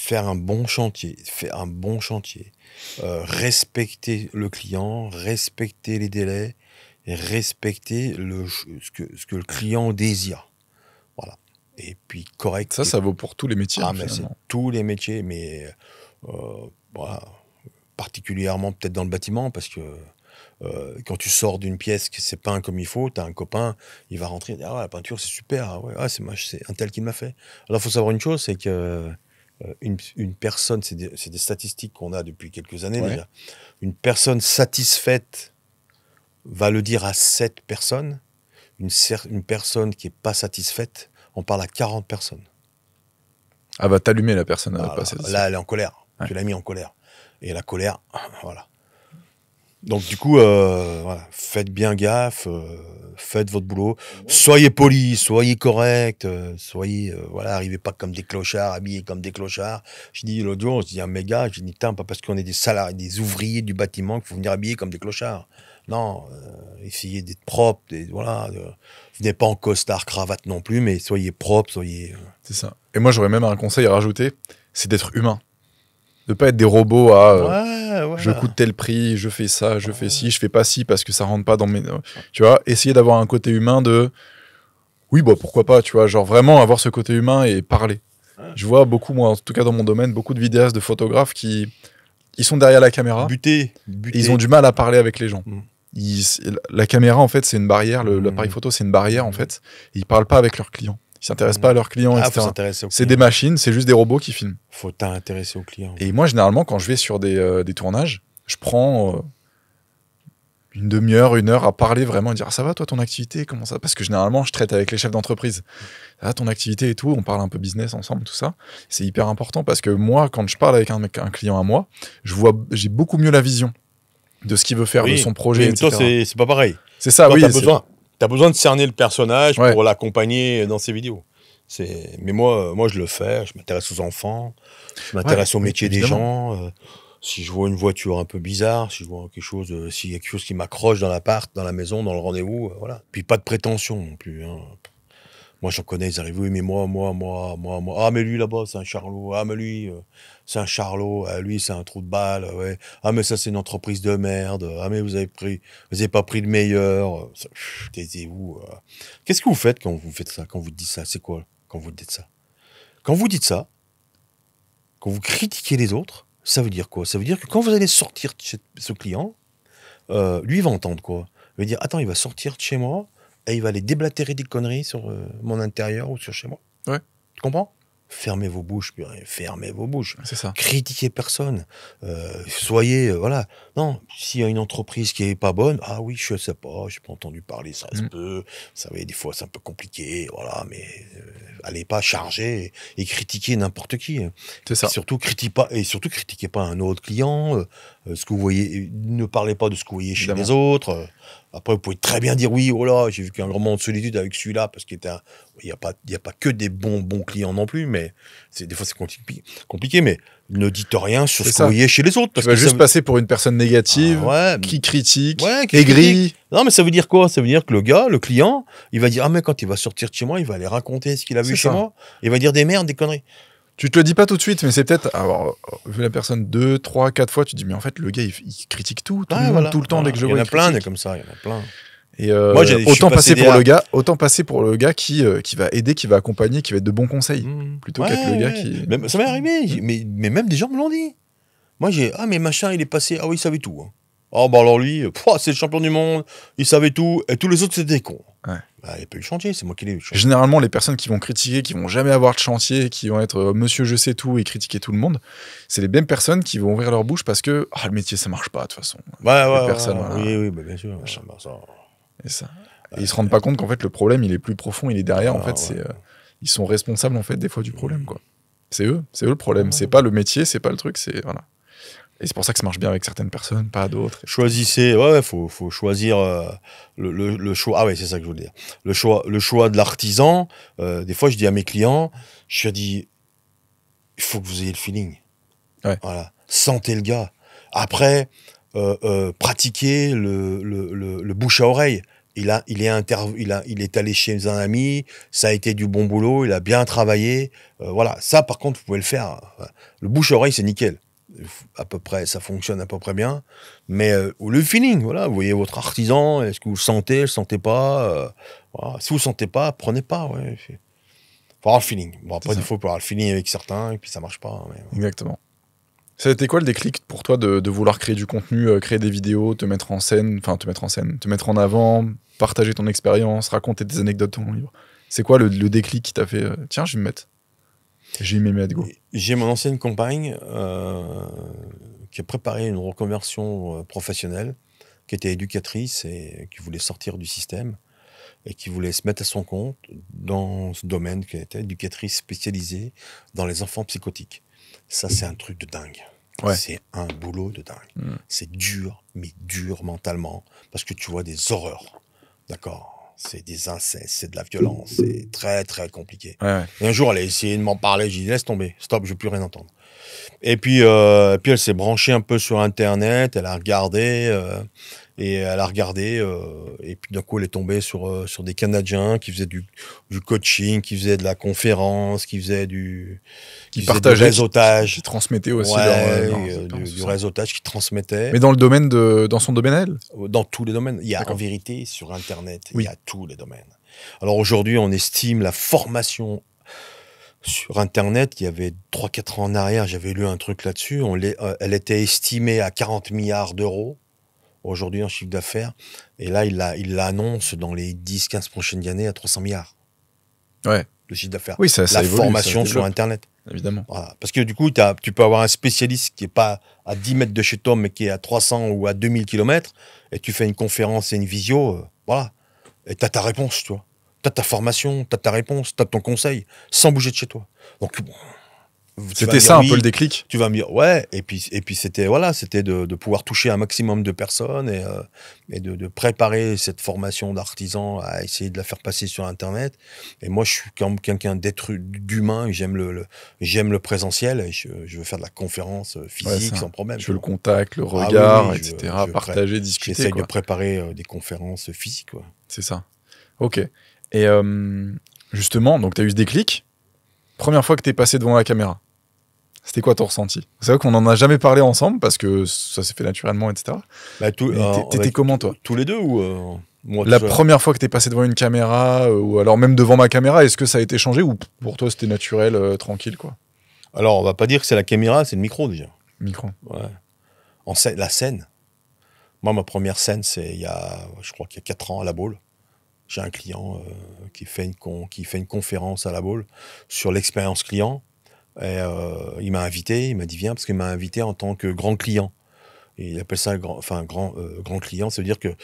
faire un bon chantier, respecter le client, respecter les délais, et respecter ce que le client désire. Voilà. Et puis correct. Ça vaut pour tous les métiers. Ah, mais c'est tous les métiers, mais voilà, particulièrement peut-être dans le bâtiment, parce que quand tu sors d'une pièce que c'est peint comme il faut, tu as un copain, il va rentrer et dire, ah ouais, la peinture c'est super, ah ouais, c'est un tel qui me l'a fait. Alors il faut savoir une chose, c'est que une personne, c'est des statistiques qu'on a depuis quelques années déjà, une personne satisfaite va le dire à 7 personnes, une personne qui n'est pas satisfaite, on parle à 40 personnes. Ah va t'allumer la personne. Là, elle est en colère. Ouais. Tu l'as mis en colère. Et la colère, voilà. Donc du coup, voilà, faites bien gaffe, faites votre boulot, soyez polis, soyez corrects, voilà, arrivez pas comme des clochards, habillés comme des clochards. Je dis l'autre jour, je dis à mes gars, je dis putain, pas parce qu'on est des salariés, des ouvriers du bâtiment qu'il faut venir habiller comme des clochards. Non, essayez d'être propre, voilà, venez pas en costard, cravate non plus, mais soyez propre, soyez. C'est ça. Et moi j'aurais même un conseil à rajouter, c'est d'être humain. De pas être des robots à je coûte tel prix, je fais ça, je fais ci, je fais pas ci parce que ça rentre pas dans mes... Tu vois, essayer d'avoir un côté humain de... Oui, bah pourquoi pas, tu vois, genre vraiment avoir ce côté humain et parler. Je vois beaucoup, moi, en tout cas dans mon domaine, beaucoup de vidéastes, de photographes qui... Ils sont derrière la caméra. Butés. Et ils ont du mal à parler avec les gens. La caméra, en fait, c'est une barrière. L'appareil photo, c'est une barrière, en fait. Ils parlent pas avec leurs clients. Ils s'intéressent pas à leurs clients, etc. C'est des machines, c'est juste des robots qui filment. Faut t'intéresser aux clients. Et moi, généralement, quand je vais sur des tournages, je prends une demi-heure, 1 heure à parler vraiment, à dire « ça va toi ton activité, comment ça ?» Parce que généralement, je traite avec les chefs d'entreprise. « Ah, ton activité et tout », on parle un peu business ensemble, tout ça. C'est hyper important parce que moi, quand je parle avec un client à moi, j'ai beaucoup mieux la vision de ce qu'il veut faire, de son projet, etc. Toi, c'est pas pareil. C'est ça, toi, oui. T'as besoin de cerner le personnage pour l'accompagner dans ses vidéos. Mais moi, je le fais. Je m'intéresse aux enfants. Je m'intéresse au métier des gens. Si je vois une voiture un peu bizarre, si je vois quelque chose, s'il y a quelque chose qui m'accroche dans l'appart, dans la maison, dans le rendez-vous, voilà. Puis pas de prétention non plus. Hein. Moi, j'en connais, ils arrivent, oui, mais moi. Ah, mais lui, là-bas, c'est un charlot. Ah, mais lui, c'est un charlot. Ah, lui, c'est un trou de balle. Ouais. Ah, mais ça, c'est une entreprise de merde. Ah, mais vous avez pas pris le meilleur. Taisez-vous. Qu'est-ce que vous faites quand vous faites ça, quand vous dites ça? C'est quoi quand vous dites ça? Quand vous dites ça, quand vous critiquez les autres, ça veut dire quoi? Ça veut dire que quand vous allez sortir de chez ce client, lui, il va entendre quoi? Il va dire, attends, il va sortir de chez moi, et il va aller déblatérer des conneries sur mon intérieur ou sur chez moi. Ouais. Tu comprends? Fermez vos bouches, fermez vos bouches. C'est ça. Critiquez personne. Soyez, voilà. Non, s'il y a une entreprise qui est pas bonne, ah oui, je sais pas, j'ai pas entendu parler, ça se peut. Vous savez, des fois, c'est un peu compliqué, voilà, mais allez pas charger et critiquer n'importe qui. C'est ça. Et surtout, critiquez pas un autre client. Ce que vous voyez, ne parlez pas de ce que vous voyez chez les autres. Après, vous pouvez très bien dire oui, oh là, j'ai vécu un grand moment de solitude avec celui-là, parce qu'il n'y a pas que des bons clients non plus, mais des fois c'est compliqué, mais ne dites rien sur ce que vous voyez chez les autres. Parce que juste passer pour une personne négative, qui critique, aigrie. Non, mais ça veut dire quoi? Ça veut dire que le client, il va dire, ah mais quand il va sortir de chez moi, il va aller raconter ce qu'il a vu chez moi, il va dire des merdes, des conneries. Tu te le dis pas tout de suite, mais c'est peut-être avoir vu la personne 2, 3, 4 fois, tu te dis, mais en fait, le gars, il critique tout le monde, tout le temps, dès que je vois. Il y en a plein, des comme ça, il y en a plein. Et moi, autant passer pour le gars qui va aider, qui va accompagner, qui va être de bons conseils, plutôt qu'être le gars qui... Mais ça m'est arrivé, mais même des gens me l'ont dit. Moi, mais machin, il est passé, ah oui, il savait tout. Hein. Oh, bah alors lui, c'est le champion du monde, il savait tout, et tous les autres, c'était des cons. Ouais. Bah, il n'y a pas eu le chantier, c'est moi qui l'ai eu. Généralement, les personnes qui vont critiquer, qui vont jamais avoir de chantier, qui vont être monsieur je sais tout et critiquer tout le monde, c'est les mêmes personnes qui vont ouvrir leur bouche parce que le métier ça marche pas de toute façon. Oui, bah, bien sûr. Et ça. Et ils se rendent pas compte qu'en fait le problème il est plus profond, il est derrière. En fait, c'est ils sont responsables en fait des fois du problème quoi. C'est eux le problème. C'est pas le métier, c'est pas le truc, c'est voilà. Et c'est pour ça que ça marche bien avec certaines personnes, pas d'autres. Choisissez, faut choisir le choix. Ah ouais, c'est ça que je voulais dire. Le choix de l'artisan. Des fois, je dis à mes clients, je leur dis, il faut que vous ayez le feeling. Ouais. Voilà. Sentez le gars. Après, pratiquez le bouche à oreille. il est allé chez un ami, ça a été du bon boulot, il a bien travaillé. Voilà, ça par contre, vous pouvez le faire. Le bouche-oreille, c'est nickel. À peu près, ça fonctionne à peu près bien. Mais le feeling, voilà, vous voyez votre artisan, est-ce que vous le sentez, le sentez pas voilà. Si vous le sentez pas, prenez pas. Ouais. Faut avoir le feeling. Bon, après, il faut avoir le feeling avec certains, et puis ça marche pas. Mais, Exactement. Ça a été quoi le déclic pour toi de vouloir créer du contenu, créer des vidéos, te mettre en avant, partager ton expérience, raconter des anecdotes de ton livre? C'est quoi le déclic qui t'a fait tiens, je vais me mettre, j'ai mis mes go. J'ai mon ancienne compagne qui a préparé une reconversion professionnelle, qui était éducatrice et qui voulait sortir du système et qui voulait se mettre à son compte dans ce domaine, qui était éducatrice spécialisée dans les enfants psychotiques. Ça, c'est un truc de dingue. Ouais. C'est un boulot de dingue. C'est dur, mais dur mentalement, parce que tu vois des horreurs. D'accord? C'est des incestes, c'est de la violence, c'est très, très compliqué. Ouais. Et un jour, elle a essayé de m'en parler, j'ai dit, laisse tomber, stop, je veux plus rien entendre. Et puis elle s'est branchée un peu sur Internet, elle a regardé... et puis d'un coup elle est tombée sur des Canadiens qui faisaient du coaching, qui faisaient de la conférence, qui partageaient du réseautage, qui transmettaient aussi du réseautage, qui transmettaient. Mais dans son domaine elle? Dans tous les domaines. Il y a en vérité sur Internet, il y a tous les domaines. Alors aujourd'hui on estime la formation sur Internet, il y avait 3-4 ans en arrière, j'avais lu un truc là-dessus, elle était estimée à 40 milliards d'euros. Aujourd'hui, en chiffre d'affaires. Et là, il l'annonce dans les 10-15 prochaines années à 300 milliards. Ouais. De chiffre d'affaires. Oui, ça la évolue, formation sur Internet. Évidemment. Voilà. Parce que du coup, tu peux avoir un spécialiste qui n'est pas à 10 mètres de chez toi, mais qui est à 300 ou à 2000 km, et tu fais une conférence et une visio, voilà. Et tu as ta réponse, tu vois. Tu as ta formation, tu as ta réponse, tu as ton conseil, sans bouger de chez toi. Donc, bon. C'était ça un peu le déclic. Tu vas me dire ouais, et puis c'était de pouvoir toucher un maximum de personnes et de préparer cette formation d'artisan à essayer de la faire passer sur Internet. Et moi je suis comme quelqu'un d'humain, j'aime le présentiel, et je veux faire de la conférence physique sans problème. Je veux le contact, le regard, etc. Partager, discuter. J'essaie de préparer des conférences physiques. Ouais. C'est ça. Ok. Et justement, donc tu as eu ce déclic. Première fois que tu es passé devant la caméra, c'était quoi ton ressenti? C'est vrai qu'on n'en a jamais parlé ensemble parce que ça s'est fait naturellement, etc. Bah, t'étais comment, toi? Tous les deux ou moi, la première fois que t'es passé devant une caméra ou alors même devant ma caméra, est-ce que ça a été changé ou pour toi c'était naturel, tranquille, quoi? Alors, on va pas dire que c'est la caméra, c'est le micro déjà. Micro. Ouais. La scène. Moi, ma première scène, c'est je crois qu'il y a 4 ans à La Baule. J'ai un client qui fait une conférence à La Baule sur l'expérience client. Et il m'a invité, il m'a dit viens, parce qu'il m'a invité en tant que grand client. Et il appelle ça grand client, ça veut dire que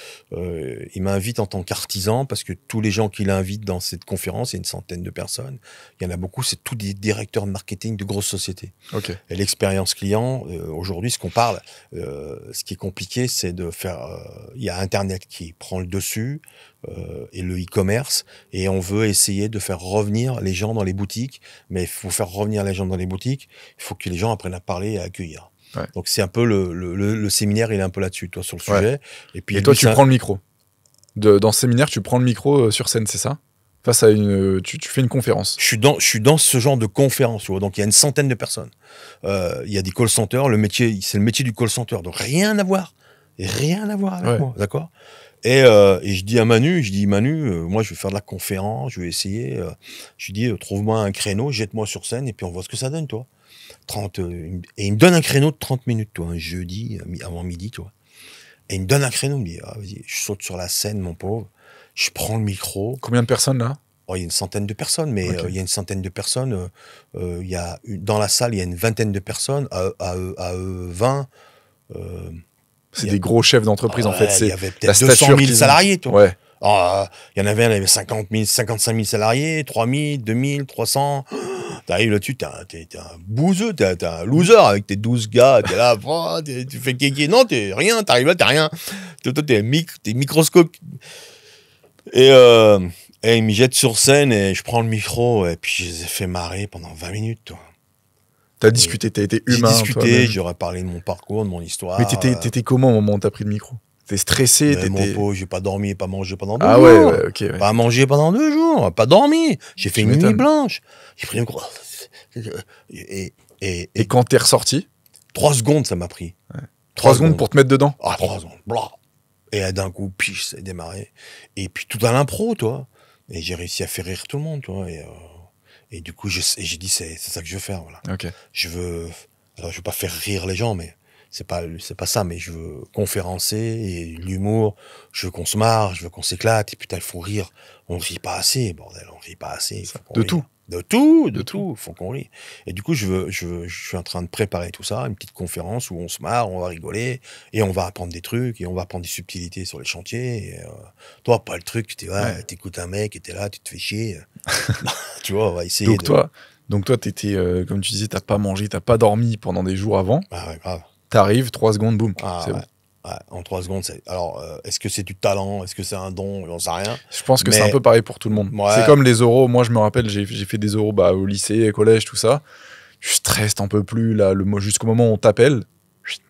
il m'invite en tant qu'artisan, parce que tous les gens qu'il invite dans cette conférence, il y a une centaine de personnes, il y en a beaucoup, c'est tous des directeurs de marketing de grosses sociétés. Okay. Et l'expérience client, aujourd'hui, ce qu'on parle, ce qui est compliqué, c'est de faire... il y a Internet qui prend le dessus, et le e-commerce, et on veut essayer de faire revenir les gens dans les boutiques, mais il faut faire revenir les gens dans les boutiques, il faut que les gens apprennent à parler et à accueillir. Ouais. Donc c'est un peu le séminaire, il est un peu là-dessus, toi, sur le sujet. Et puis toi, tu prends le micro. Dans ce séminaire, tu prends le micro sur scène, c'est ça? Face à tu fais une conférence. Je suis dans ce genre de conférence, tu vois. Donc il y a une centaine de personnes. Il y a des call centers. C'est le métier du call center. Donc rien à voir avec moi, d'accord? Et je dis à Manu, moi je vais faire de la conférence, je vais essayer. Je lui dis, trouve-moi un créneau, jette-moi sur scène et puis on voit ce que ça donne, toi. Et il me donne un créneau de 30 minutes, toi, un jeudi avant midi, toi. Et il me donne un créneau, il me dit, vas-y, je saute sur la scène, mon pauvre, je prends le micro. Combien de personnes là? Il y a une centaine de personnes, mais il y a une centaine de personnes. Dans la salle, il y a une vingtaine de personnes, à eux 20. C'est des gros chefs d'entreprise, en fait. Il y avait peut-être 200 000 salariés, toi. Ouais. Il y en avait 50 000, 55 000 salariés, 3 000, 2 000, 300. T'arrives là-dessus, t'es un bouseux, t'es un loser avec tes 12 gars, t'es là, tu fais kéké. Non, t'es rien, t'arrives là, t'es rien. Toi, t'es microscope. Et il me jette sur scène et je prends le micro et puis je les ai fait marrer pendant 20 minutes, toi. T'as discuté, t'as été humain. J'ai discuté, j'aurais parlé de mon parcours, de mon histoire. Mais t'étais comment au moment où t'as pris le micro? T'es stressé, mon pot, j'ai pas dormi et pas mangé pendant 2 jours. Ah ouais, ok. Ouais. Pas mangé pendant 2 jours, pas dormi. J'ai fait une nuit blanche. J'ai pris une grosse... Et quand t'es ressorti 3 secondes, ça m'a pris. Ouais. 3 secondes pour te mettre dedans. Ah, 3 secondes. Blah. Et d'un coup, piche, ça a démarré. Et puis tout à l'impro, toi. Et j'ai réussi à faire rire tout le monde, toi. Et du coup, j'ai dit, c'est ça que je veux faire, voilà. Okay. Alors, je veux pas faire rire les gens, mais c'est pas ça, mais je veux conférencer et l'humour. Je veux qu'on se marre, je veux qu'on s'éclate. Et putain, il faut rire. On rit pas assez, bordel. On rit pas assez. De tout. De tout. Faut qu'on rie. Et du coup, je suis en train de préparer tout ça, une petite conférence où on se marre, on va rigoler et on va apprendre des trucs et on va apprendre des subtilités sur les chantiers. Et, toi, pas le truc, t'écoutes un mec et t'es là, tu te fais chier. Tu vois, on va essayer. Donc toi, t'étais, comme tu disais, t'as pas mangé, t'as pas dormi pendant des jours avant. Ah ouais, grave. T'arrives, 3 secondes, boum. C'est bon. Ouais, en 3 secondes, alors, est-ce que c'est du talent? Est-ce que c'est un don? J'en sais rien. Je pense que c'est un peu pareil pour tout le monde. Ouais. C'est comme les oraux. Moi, je me rappelle, j'ai fait des oraux au lycée, collège, tout ça. Je stresse, t'en peux plus. Là, jusqu'au moment où on t'appelle,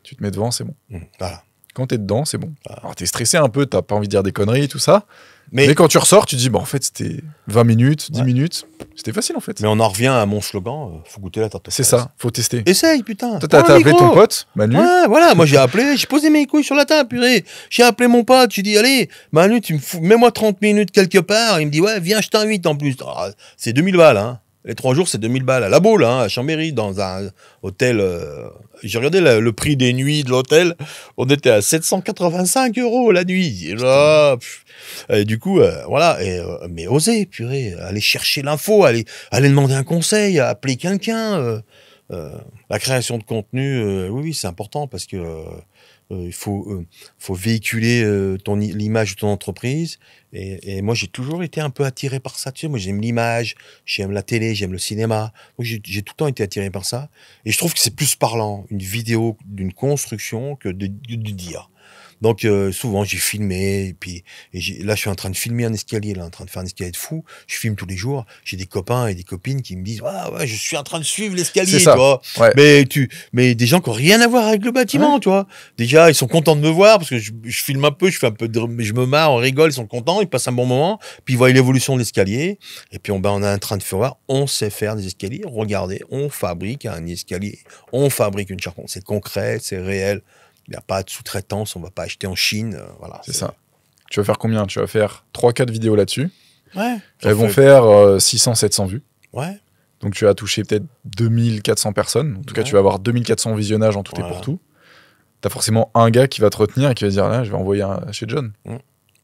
tu te mets devant, c'est bon. Voilà. Quand t'es dedans, c'est bon. Voilà. Alors, t'es stressé un peu, t'as pas envie de dire des conneries, tout ça. Mais quand tu ressors, tu te dis, en fait, c'était 20 minutes, 10 minutes. C'était facile, en fait. Mais on en revient à mon slogan, faut goûter la tarte aux fraises. C'est ça, faut tester. Essaye, putain. Toi, t'as appelé ton pote, Manu. Ouais, voilà, moi j'ai appelé, j'ai posé mes couilles sur la table, purée. J'ai appelé mon pote, j'ai dit, allez, Manu, mets-moi 30 minutes quelque part. Il me dit, ouais, viens, je t'invite en plus. Ah, c'est 2000 balles, hein. Les 3 jours, c'est 2000 balles à la Baule, hein, à Chambéry, dans un hôtel. J'ai regardé le prix des nuits de l'hôtel. On était à 785 € la nuit. Et du coup, voilà. Mais osez, purée, aller chercher l'info, aller demander un conseil, appeler quelqu'un. La création de contenu, oui, c'est important parce que il faut véhiculer l'image de ton entreprise. Et moi, j'ai toujours été un peu attiré par ça. Tu sais, moi, j'aime l'image, j'aime la télé, j'aime le cinéma. Donc, j'ai tout le temps été attiré par ça. Et je trouve que c'est plus parlant, une vidéo d'une construction que de dire. Donc souvent j'ai filmé et puis là je suis en train de filmer un escalier, là en train de faire un escalier de fou. Je filme tous les jours. J'ai des copains et des copines qui me disent ouais je suis en train de suivre l'escalier, tu vois. Ouais. Mais des gens qui ont rien à voir avec le bâtiment, tu vois. Déjà ils sont contents de me voir parce que je filme un peu, je me marre, on rigole, ils sont contents, ils passent un bon moment. Puis ils voient l'évolution de l'escalier et puis on est en train de faire voir, on sait faire des escaliers. Regardez, on fabrique un escalier, on fabrique une charpente. C'est concret, c'est réel. Il n'y a pas de sous-traitance, on ne va pas acheter en Chine. Voilà, c'est ça. Tu vas faire combien? Tu vas faire 3-4 vidéos là-dessus. Ouais. Elles vont faire 600-700 vues. Ouais. Donc tu vas toucher peut-être 2400 personnes. En tout cas, tu vas avoir 2400 visionnages en tout et pour tout. Tu as forcément un gars qui va te retenir et qui va dire là, je vais envoyer chez John.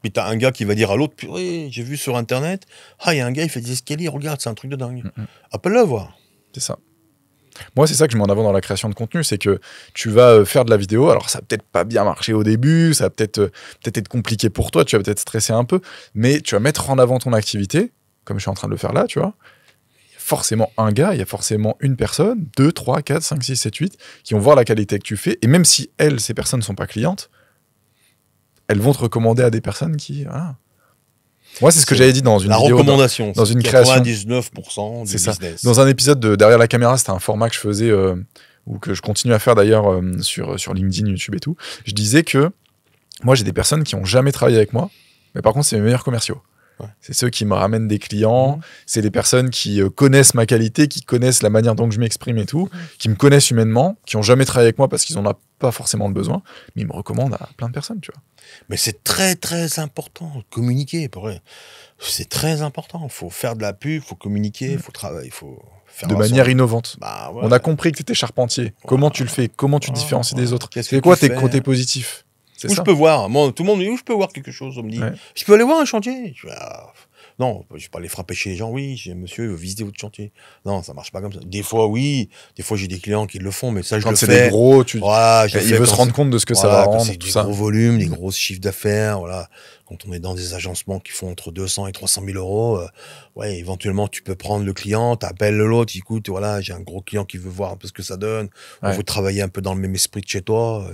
Puis tu as un gars qui va dire à l'autre, purée, j'ai vu sur Internet, il y a un gars, il fait des escaliers, regarde, c'est un truc de dingue. Appelle-le voir. C'est ça. Moi, c'est ça que je mets en avant dans la création de contenu, c'est que tu vas faire de la vidéo. Alors, ça va peut-être pas bien marcher au début, ça va peut-être être compliqué pour toi, tu vas peut-être stresser un peu, mais tu vas mettre en avant ton activité, comme je suis en train de le faire là, tu vois. Il y a forcément un gars, il y a forcément une personne, 2, 3, 4, 5, 6, 7, 8, qui vont voir la qualité que tu fais, et même si ces personnes ne sont pas clientes, elles vont te recommander à des personnes qui... Voilà. Moi, c'est ce que j'avais dit dans une vidéo, recommandation, dans une création. 99% du business. Ça. Dans un épisode de Derrière la caméra, c'était un format que je faisais, ou que je continue à faire d'ailleurs sur LinkedIn, YouTube et tout. Je disais que moi, j'ai des personnes qui n'ont jamais travaillé avec moi, mais par contre, c'est mes meilleurs commerciaux. Ouais. C'est ceux qui me ramènent des clients, c'est les personnes qui connaissent ma qualité, qui connaissent la manière dont je m'exprime et tout, qui me connaissent humainement, qui n'ont jamais travaillé avec moi parce qu'ils n'en ont pas forcément le besoin, mais ils me recommandent à plein de personnes, tu vois. Mais c'est très, très important de communiquer. C'est très important. Il faut faire de la pub, il faut communiquer, il faut travailler, il faut faire... De manière innovante. Bah, ouais. On a compris que tu étais charpentier. Comment tu le fais? Comment tu te différencies des autres? C'est quoi tes côtés positifs? Où je peux voir? Moi, tout le monde me dit où je peux voir quelque chose. On me dit, je peux aller voir un chantier? Non, je vais pas aller frapper chez les gens. Oui, monsieur, visiter votre chantier. Non, ça marche pas comme ça. Des fois, oui. Des fois, j'ai des clients qui le font, mais ça, je le fais. Quand c'est des gros, il veut se rendre compte de ce que ça va rendre. C'est du gros volume, des gros chiffres d'affaires, voilà. Quand on est dans des agencements qui font entre 200 et 300 000 €, éventuellement, tu peux prendre le client, t'appelles l'autre, écoute, voilà, j'ai un gros client qui veut voir un peu ce que ça donne. On veut travailler un peu dans le même esprit que chez toi.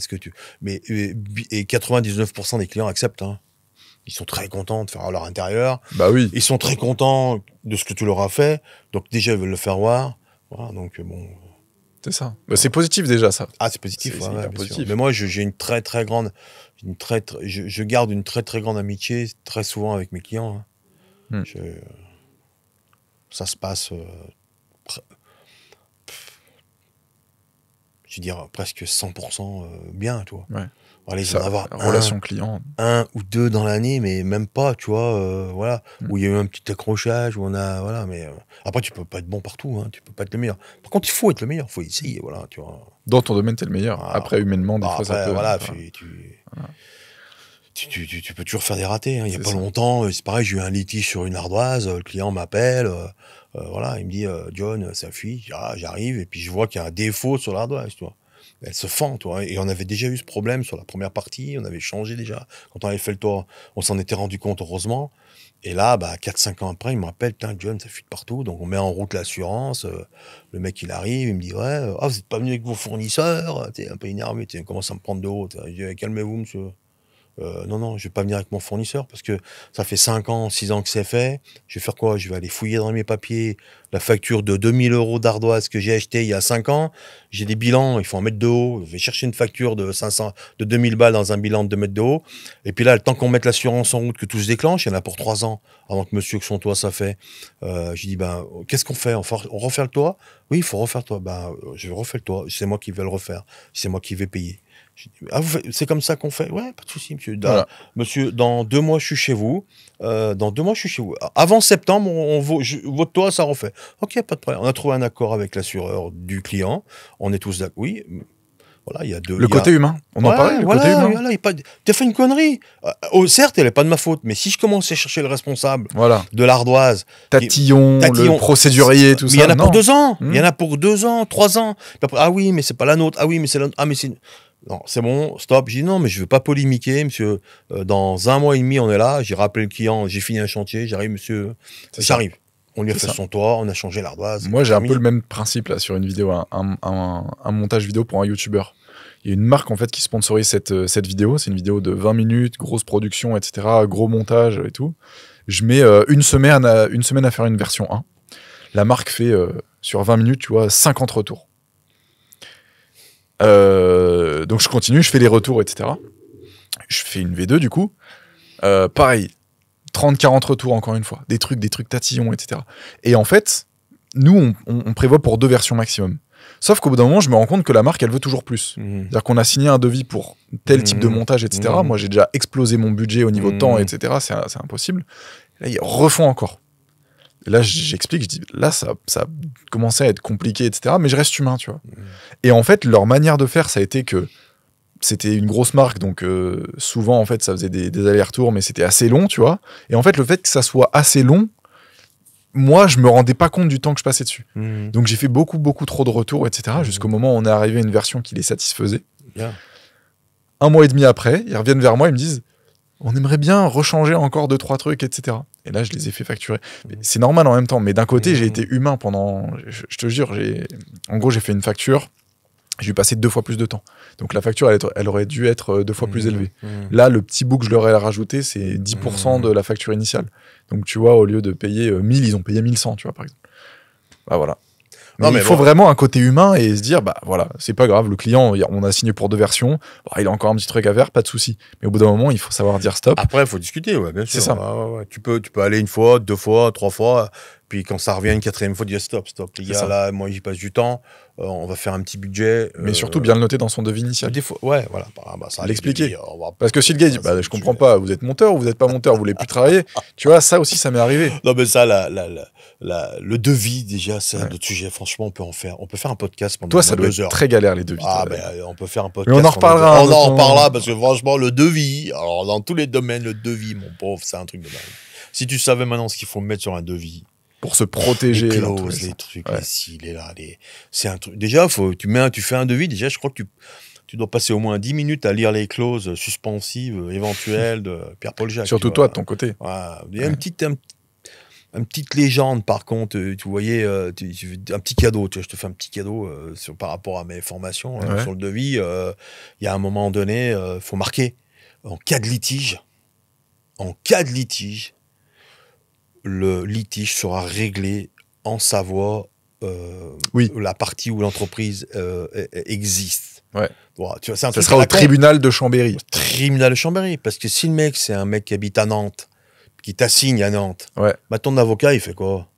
Mais 99% des clients acceptent, hein. Ils sont très contents de faire à leur intérieur. Bah oui. Ils sont très contents de ce que tu leur as fait. Donc déjà, ils veulent le faire voir. Voilà, donc bon. C'est ça. Bah, c'est positif déjà, ça. Ah, c'est positif, c'est hyper positif. Mais moi, j'ai une très très grande, je garde une très très grande amitié très souvent avec mes clients. Hein. Ça se passe, je veux dire, presque 100% bien, tu vois. Ouais. Allez, j'en avoir relation client. Un ou deux dans l'année, mais même pas, tu vois, voilà, où il y a eu un petit accrochage, où on a, voilà, mais après, tu peux pas être bon partout, hein, tu peux pas être le meilleur. Par contre, il faut être le meilleur, il faut essayer, voilà, tu vois. Dans ton domaine, t'es le meilleur. Après, humainement, des fois, ça peut... Voilà, tu peux toujours faire des ratés. Hein. Il y a pas longtemps, c'est pareil, j'ai eu un litige sur une ardoise, le client m'appelle, voilà, il me dit, John, ça fuit, j'arrive, et puis je vois qu'il y a un défaut sur l'ardoise, tu vois. Elle se fend, toi. Et on avait déjà eu ce problème sur la première partie, on avait changé déjà. Quand on avait fait le tour, on s'en était rendu compte, heureusement. Et là, 4-5 ans après, il me rappelle, putain, John, ça fuit de partout. Donc on met en route l'assurance. Le mec, il arrive, il me dit, ouais, vous n'êtes pas venu avec vos fournisseurs. T'es un peu énervé, on commence à me prendre de haut. Je dis, calmez-vous, monsieur. Non, je vais pas venir avec mon fournisseur parce que ça fait 5 ans, 6 ans que c'est fait. Je vais faire quoi? Je vais aller fouiller dans mes papiers la facture de 2000 € d'ardoise que j'ai acheté il y a 5 ans. J'ai des bilans, il faut en mettre de haut. Je vais chercher une facture de 2000 balles dans un bilan de 2 mètres de haut. Et puis là, le temps qu'on mette l'assurance en route, que tout se déclenche, il y en a pour 3 ans avant que monsieur, que son toit, ça fait. J'ai dit, qu'est-ce qu'on fait? On refait le toit? Oui, il faut refaire le toit. Je vais refaire le toit. C'est moi qui vais le refaire. C'est moi qui vais payer. C'est comme ça qu'on fait? Ouais, pas de souci, monsieur. Voilà. Monsieur, dans 2 mois, je suis chez vous. Avant septembre, votre toit, ça refait. Ok, pas de problème. On a trouvé un accord avec l'assureur du client. On est tous d'accord. Oui. Voilà, il y a deux. Le côté humain. On en parlait, côté humain. Voilà, t'as fait une connerie. Certes, elle n'est pas de ma faute, mais si je commence à chercher le responsable de l'ardoise. Tatillon, le procédurier, tout ça. Il y en a pour 2 ans. Il y en a pour 2 ans, 3 ans. Ah oui, mais c'est pas la nôtre. Ah oui, mais c'est la nôtre. Ah, mais c'est. Non, c'est bon, stop. J'ai dit non, mais je veux pas polémiquer, monsieur. Dans 1 mois et demi, on est là. J'ai rappelé le client, j'ai fini un chantier. J'arrive, monsieur. J'arrive. On lui a fait son toit, on a changé l'ardoise. Moi, j'ai un peu le même principe là sur une vidéo, un montage vidéo pour un YouTuber. Il y a une marque en fait qui sponsorise cette vidéo. C'est une vidéo de 20 minutes, grosse production, etc., gros montage et tout. Je mets une semaine à faire une version 1. La marque fait sur 20 minutes, tu vois, 50 retours. Donc je continue, je fais les retours, etc. Je fais une V2 du coup. Pareil, 30-40 retours encore une fois. Des trucs tatillons, etc. Et en fait, nous, on prévoit pour 2 versions maximum. Sauf qu'au bout d'un moment, je me rends compte que la marque, elle veut toujours plus. C'est-à-dire qu'on a signé un devis pour tel type de montage, etc. Moi, j'ai déjà explosé mon budget au niveau de temps, etc. C'est impossible. Là, ils refont encore. Et là, j'explique, je dis, là, ça a commencé à être compliqué, etc. Mais je reste humain, tu vois. Et en fait, leur manière de faire, ça a été que c'était une grosse marque, donc souvent, en fait, ça faisait des allers-retours, mais c'était assez long, tu vois. Et en fait, le fait que ça soit assez long, moi, je me rendais pas compte du temps que je passais dessus. Donc, j'ai fait beaucoup trop de retours, etc. Jusqu'au moment où on est arrivé à une version qui les satisfaisait. 1 mois et demi après, ils reviennent vers moi, ils me disent on aimerait bien rechanger encore 2-3 trucs, etc. Et là, je les ai fait facturer. Mais c'est normal en même temps. Mais d'un côté, j'ai été humain pendant... Je te jure, en gros, j'ai fait une facture. J'ai dû passer 2 fois plus de temps. Donc la facture, elle aurait dû être 2 fois plus élevée. Là, le petit bout que je leur ai rajouté, c'est 10% de la facture initiale. Donc tu vois, au lieu de payer 1000, ils ont payé 1100, tu vois, par exemple. Voilà. Mais il faut vraiment un côté humain et se dire, voilà, c'est pas grave, le client, on a signé pour 2 versions, il a encore un petit truc à faire, pas de souci. Mais au bout d'un moment, il faut savoir dire stop. Après, il faut discuter, bien sûr. C'est ça. Tu peux aller 1 fois, 2 fois, 3 fois, puis quand ça revient une 4e fois, dire stop. Les gars, là, moi, j'y passe du temps, on va faire un petit budget. Mais surtout, bien le noter dans son devis initial. Des fois, ouais, voilà. Ça l'expliquer. Parce que si le gars dit, je comprends pas, vous êtes monteur ou vous n'êtes pas monteur, vous voulez plus travailler, tu vois, ça aussi, ça m'est arrivé. Non, mais ça, le devis, déjà, c'est un autre sujet. Franchement, on peut faire un podcast pendant 2 heures. Toi, ça doit être très galère, les devis. On peut faire un podcast. Mais on en reparlera. On en reparlera parce que franchement, le devis, alors dans tous les domaines, le devis, mon pauvre, c'est un truc de dingue. Si tu savais maintenant ce qu'il faut mettre sur un devis. Pour se protéger. Les clauses, les trucs, les ci, les là, c'est un truc. Déjà, tu fais un devis, déjà, je crois que tu dois passer au moins 10 minutes à lire les clauses suspensives éventuelles de Pierre-Paul Jacques. Surtout toi, de ton côté. Il y a une petite légende, par contre, tu voyais, un petit cadeau, je te fais un petit cadeau par rapport à mes formations sur le devis. Il y a un moment donné, il faut marquer, en cas de litige, le litige sera réglé en Savoie la partie où l'entreprise existe. Ouais. Bon, tu vois, ça sera au tribunal de Chambéry. Tribunal de Chambéry. Parce que si le mec, c'est un mec qui habite à Nantes, qui t'assigne à Nantes, ton avocat, il fait quoi?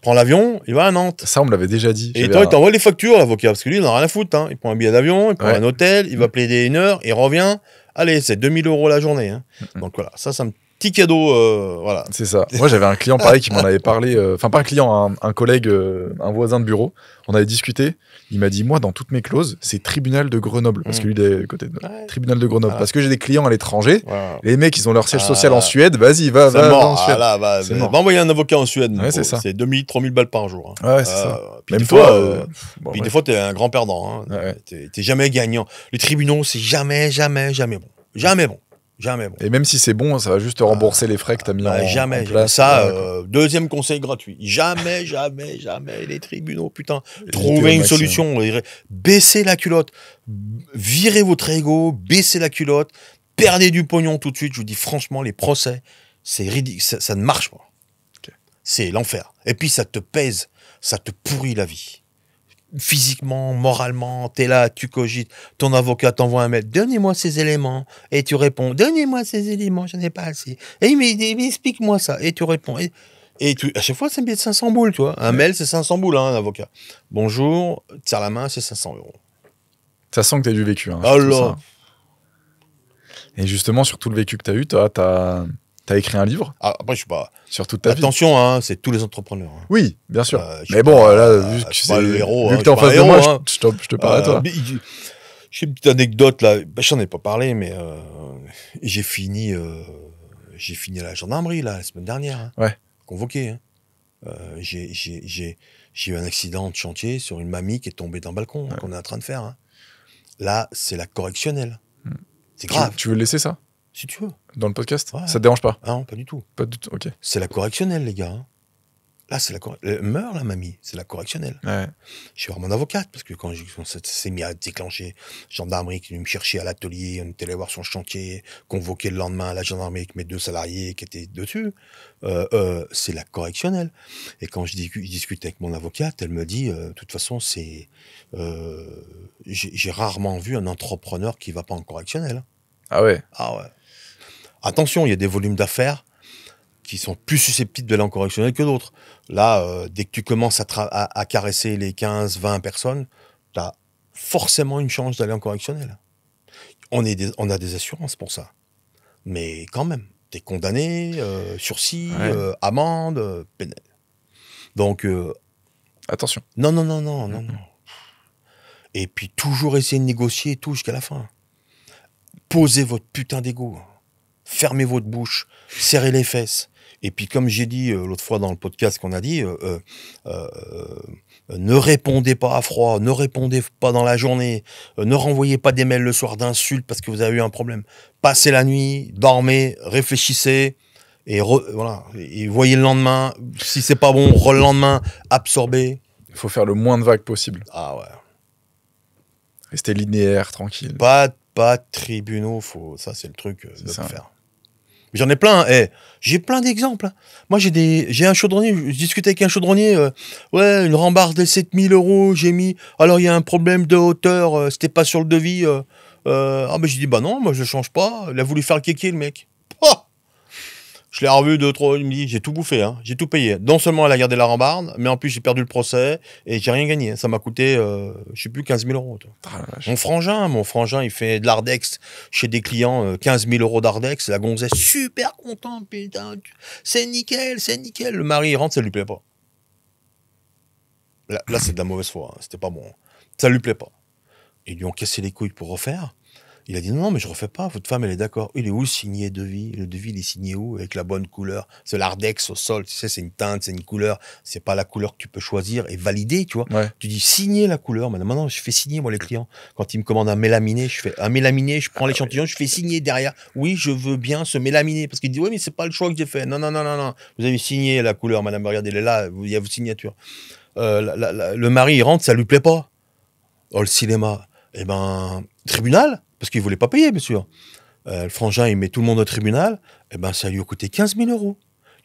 Prend l'avion, il va à Nantes. Ça, on me l'avait déjà dit. Et toi, il t'envoie les factures, l'avocat, parce que lui, il n'en a rien à foutre. Hein. Il prend un billet d'avion, il prend un hôtel, il va plaider 1 heure, il revient. Allez, c'est 2000 € la journée. Hein. Donc voilà, ça me petit cadeau, voilà. C'est ça. Moi, j'avais un client pareil qui m'en avait parlé. Enfin, pas un client, un collègue, un voisin de bureau. On avait discuté. Il m'a dit, moi, dans toutes mes clauses, c'est tribunal de Grenoble. Parce que lui, il est à côté de tribunal de Grenoble. Parce que j'ai des clients à l'étranger. Les mecs, ils ont leur siège social en Suède. Vas-y, va en Suède. Va envoyer un avocat en Suède. C'est ça. C'est 2000, 3000 balles par jour. Hein. Ouais, c'est ça. Puis des fois, des fois, t'es un grand perdant. Hein. T'es jamais gagnant. Les tribunaux, c'est jamais bon. Jamais bon. Jamais bon. Et même si c'est bon, ça va juste te rembourser les frais que tu as mis en place. Ça, deuxième conseil gratuit. Jamais les tribunaux, putain. Trouvez une solution. Baissez la culotte. Virez votre ego. Baissez la culotte. Perdez du pognon tout de suite. Je vous dis franchement, les procès, c'est ridicule. Ça ne marche pas. Okay. C'est l'enfer. Et puis, ça te pèse. Ça te pourrit la vie. Physiquement, moralement, t'es là, tu cogites, ton avocat t'envoie un mail, donnez-moi ces éléments, et tu réponds, donnez-moi ces éléments, j'en ai pas assez, et mais explique-moi ça, et tu réponds, et à chaque fois, c'est un billet de 500 boules, tu vois, un mail, c'est 500 boules, hein, un avocat. Bonjour, tire la main, c'est 500 €. Ça sent que t'as du vécu, hein. Alors. Et justement, sur tout le vécu que t'as eu, t'as écrit un livre. Après, je suis pas. Sur toute ta vie. Attention, hein, c'est tous les entrepreneurs. Hein. Oui, bien sûr. Mais bon, là, vu que c'est le héros, vu que t'es en face de moi, je te parle à toi. J'ai une petite anecdote là. J'en ai pas parlé, mais j'ai fini à la gendarmerie là la semaine dernière. Hein, ouais. Convoqué. Hein. J'ai eu un accident de chantier sur une mamie qui est tombée d'un balcon qu'on est en train de faire. Hein. Là, c'est la correctionnelle. C'est grave. Tu veux laisser ça? Si tu veux. Dans le podcast, ça te dérange pas? Ah non, pas du tout. Pas du tout, ok. C'est la correctionnelle, les gars. Hein. Là, c'est la correctionnelle. Meurt, la mamie, c'est la correctionnelle. Ouais. Je suis voir mon avocate, parce que quand ça s'est mis à déclencher, gendarmerie qui est venue me chercher à l'atelier, on était allé voir son chantier, convoqué le lendemain à la gendarmerie avec mes 2 salariés qui étaient dessus, c'est la correctionnelle. Et quand je discute avec mon avocate, elle me dit, de toute façon, c'est... j'ai rarement vu un entrepreneur qui va pas en correctionnelle. Ah ouais? Ah ouais. Attention, il y a des volumes d'affaires qui sont plus susceptibles d'aller en correctionnel que d'autres. Là, dès que tu commences à caresser les 15, 20 personnes, tu as forcément une chance d'aller en correctionnel. On a des assurances pour ça. Mais quand même, tu es condamné, sursis, amende, pénal. Donc... attention. Non. Et puis, toujours essayer de négocier et tout jusqu'à la fin. Posez votre putain d'ego. Fermez votre bouche, serrez les fesses. Et puis, comme j'ai dit l'autre fois dans le podcast qu'on a dit, ne répondez pas à froid, ne répondez pas dans la journée, ne renvoyez pas des mails le soir d'insultes parce que vous avez eu un problème. Passez la nuit, dormez, réfléchissez, et voilà. Et voyez le lendemain, si c'est pas bon, le lendemain, absorbez. Il faut faire le moins de vagues possible. Ah ouais. Rester linéaire, tranquille. Pas de tribunaux, ça c'est le truc de faire. J'en ai plein, j'ai plein d'exemples. Hein. Moi j'ai un chaudronnier, je discute avec un chaudronnier, une rambarde de 7000 €, j'ai mis, alors il y a un problème de hauteur, c'était pas sur le devis, j'ai dit non, moi je change pas, il a voulu faire le kéké le mec. Oh, je l'ai revu 2-3, il me dit, j'ai tout bouffé, hein, j'ai tout payé. Non seulement elle a gardé la rambarde, mais en plus j'ai perdu le procès et j'ai rien gagné. Ça m'a coûté, je sais plus, 15 000 €. Mon frangin, il fait de l'ardex chez des clients, 15 000 € d'ardex. La gonzesse, super contente, putain, c'est nickel. Le mari, il rentre, ça lui plaît pas. Là c'est de la mauvaise foi, hein, c'était pas bon. Ça lui plaît pas. Ils lui ont cassé les couilles pour refaire. Il a dit non, mais je refais pas, votre femme elle est d'accord. Il est où le signé devis? Le devis il est signé où? Avec la bonne couleur. C'est l'ardex au sol, tu sais, c'est une teinte, c'est une couleur. C'est pas la couleur que tu peux choisir et valider, tu vois. Ouais. Tu dis signer la couleur. Maintenant, je fais signer moi les clients. Quand ils me commandent un mélaminé, je prends l'échantillon, je fais signer derrière. Oui, je veux bien ce mélaminé. Parce qu'il dit oui, mais c'est pas le choix que j'ai fait. Non. Vous avez signé la couleur, madame, regardez, elle est là, il y a vos signatures. Le mari, il rentre, ça lui plaît pas. Oh, le cinéma. Eh ben, tribunal, parce qu'il voulait pas payer, bien sûr. Le frangin, il met tout le monde au tribunal. Eh ben, ça lui a coûté 15 000 €.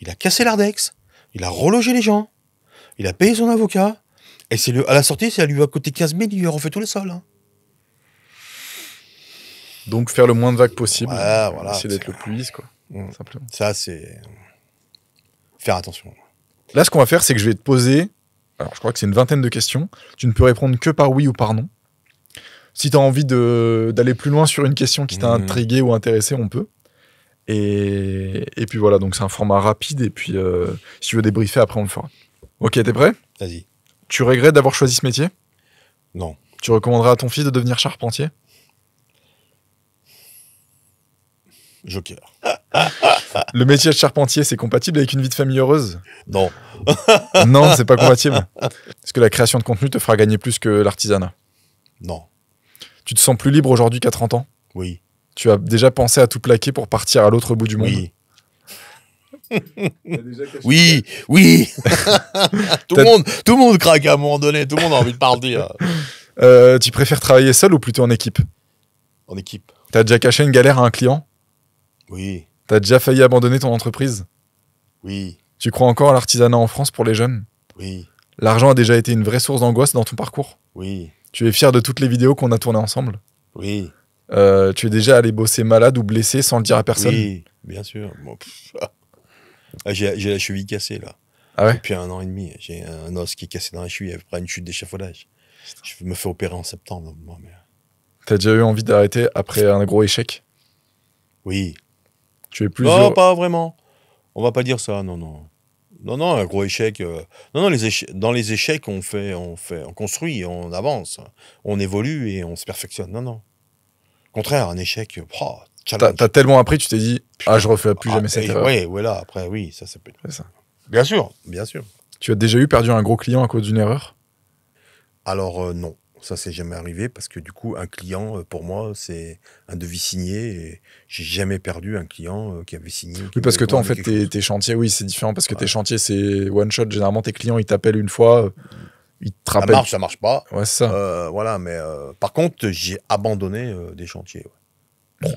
Il a cassé l'ardex. Il a relogé les gens. Il a payé son avocat. Et à la sortie, ça lui a coûté 15 000, il lui a refait tous les sols. Hein. Donc faire le moins de vagues possible. Ouais, voilà. Essayer d'être le plus lisse, quoi. Simplement. Ça, c'est... Faire attention. Là, ce qu'on va faire, c'est que je vais te poser... Alors, je crois que c'est une vingtaine de questions. Tu ne peux répondre que par oui ou par non. Si tu as envie d'aller plus loin sur une question qui t'a intrigué ou intéressé, on peut. Et puis voilà, donc c'est un format rapide. Et puis, si tu veux débriefer, après, on le fera. Ok, t'es prêt ? Vas-y. Tu regrettes d'avoir choisi ce métier ? Non. Tu recommanderais à ton fils de devenir charpentier ? Joker. Le métier de charpentier, c'est compatible avec une vie de famille heureuse ? Non. Non, c'est pas compatible. Est-ce que la création de contenu te fera gagner plus que l'artisanat ? Non. Tu te sens plus libre aujourd'hui qu'à 30 ans ? Oui. Tu as déjà pensé à tout plaquer pour partir à l'autre bout du monde ? Oui. Oui, oui. Tout le monde craque à un moment donné. Tout le monde a envie de partir. Tu préfères travailler seul ou plutôt en équipe ? En équipe. T'as déjà caché une galère à un client ? Oui. T'as déjà failli abandonner ton entreprise ? Oui. Tu crois encore à l'artisanat en France pour les jeunes ? Oui. L'argent a déjà été une vraie source d'angoisse dans ton parcours ? Oui. Tu es fier de toutes les vidéos qu'on a tournées ensemble ? Oui. Tu es déjà allé bosser malade ou blessé sans le dire à personne ? Oui, bien sûr. Bon, j'ai la cheville cassée, là. Ah ouais ? Depuis 1 an et demi. J'ai un os qui est cassé dans la cheville après une chute d'échafaudage. Je me fais opérer en septembre. Moi, mais... T'as déjà eu envie d'arrêter après un gros échec ? Oui. Tu es plus Non, heureux... pas vraiment. On va pas dire ça, non. Non, un gros échec. Non, dans les échecs, on construit, on avance, on évolue et on se perfectionne. Non. Au contraire, un échec, T'as tellement appris, tu t'es dit, je refais plus jamais cette erreur. Oui, voilà, après, oui, ça peut être... C'est ça. Bien sûr. Tu as déjà perdu un gros client à cause d'une erreur ? Alors, non. Ça, c'est jamais arrivé parce que du coup, un client, pour moi, c'est un devis signé et j'ai jamais perdu un client qui avait signé. Oui, parce que toi, en fait, tes chantiers, oui, c'est différent parce que tes chantiers, c'est one shot. Généralement, tes clients, ils t'appellent une fois, ils te rappellent. Ça marche pas. Ouais, c'est ça. Voilà, mais par contre, j'ai abandonné des chantiers. 3.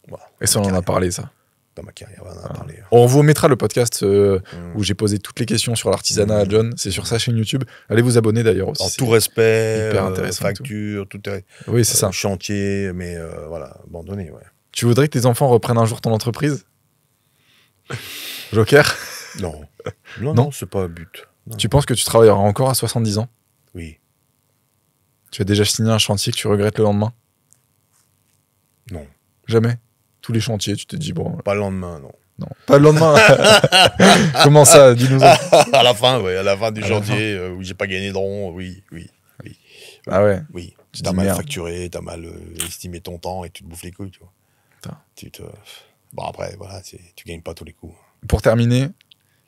Voilà, et ça, on en a parlé, ça. Dans ma carrière, on en a parlé. On vous mettra le podcast où j'ai posé toutes les questions sur l'artisanat à John. C'est sur sa chaîne YouTube. Allez vous abonner d'ailleurs aussi. En tout respect, hyper intéressant, facture, tout est. Oui, c'est ça. Chantier, mais voilà, abandonné, ouais. Tu voudrais que tes enfants reprennent un jour ton entreprise ? Joker ? Non, c'est pas un but. Non. Tu penses que tu travailleras encore à 70 ans ? Oui. Tu as déjà signé un chantier que tu regrettes le lendemain ? Non. Jamais ? Tous les chantiers, tu te dis, bon... Pas le lendemain, non. Non, pas le lendemain. Comment ça ? Dis-nous. À la fin du chantier, où j'ai pas gagné de rond, oui. Ah ouais ? Oui. Tu t'as mal facturé, t'as mal estimé ton temps et tu te bouffes les couilles, tu vois. Bon, après, voilà, tu gagnes pas tous les coups. Pour terminer,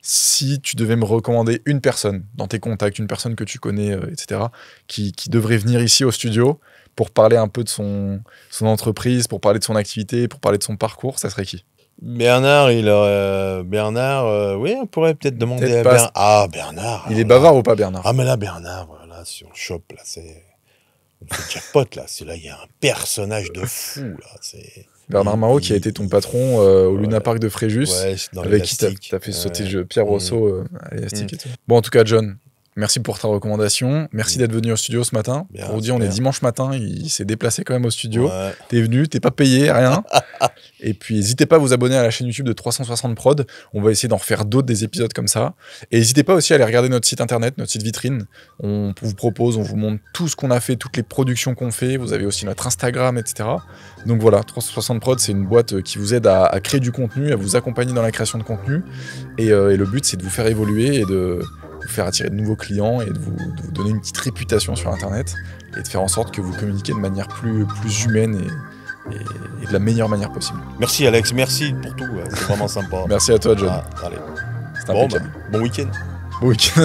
si tu devais me recommander une personne dans tes contacts, une personne que tu connais, etc., qui devrait venir ici au studio pour parler un peu de son entreprise, pour parler de son activité, pour parler de son parcours, ça serait qui ? Bernard, oui, on pourrait peut-être demander à Bernard. Ah, Bernard. Il est bavard ou pas, Bernard ? Ah, mais là, Bernard, voilà, si on chope, là, c'est... On fait jackpot, là. Là, il y a un personnage de fou, là. Bernard Marot, qui a été ton patron au Luna Park de Fréjus, avec qui t'as fait sauter le jeu Pierre Rousseau à l'élastique et tout. Bon, en tout cas, John, merci pour ta recommandation. Merci d'être venu au studio ce matin. Bien, pour vous dire, on est dimanche matin. Il s'est déplacé quand même au studio. Ouais. T'es venu, t'es pas payé, rien. Et puis, n'hésitez pas à vous abonner à la chaîne YouTube de 360 Prod. On va essayer d'en refaire d'autres, des épisodes comme ça. Et n'hésitez pas aussi à aller regarder notre site internet, notre site vitrine. On vous propose, on vous montre tout ce qu'on a fait, toutes les productions qu'on fait. Vous avez aussi notre Instagram, etc. Donc voilà, 360 Prod, c'est une boîte qui vous aide à créer du contenu, à vous accompagner dans la création de contenu. Et le but, c'est de vous faire évoluer et de vous faire attirer de nouveaux clients et de vous donner une petite réputation sur Internet et de faire en sorte que vous communiquiez de manière plus humaine et de la meilleure manière possible. Merci Alex, merci pour tout, c'est vraiment sympa. Merci à toi John. Allez. C'était impeccable. Bon week-end. Bon week-end.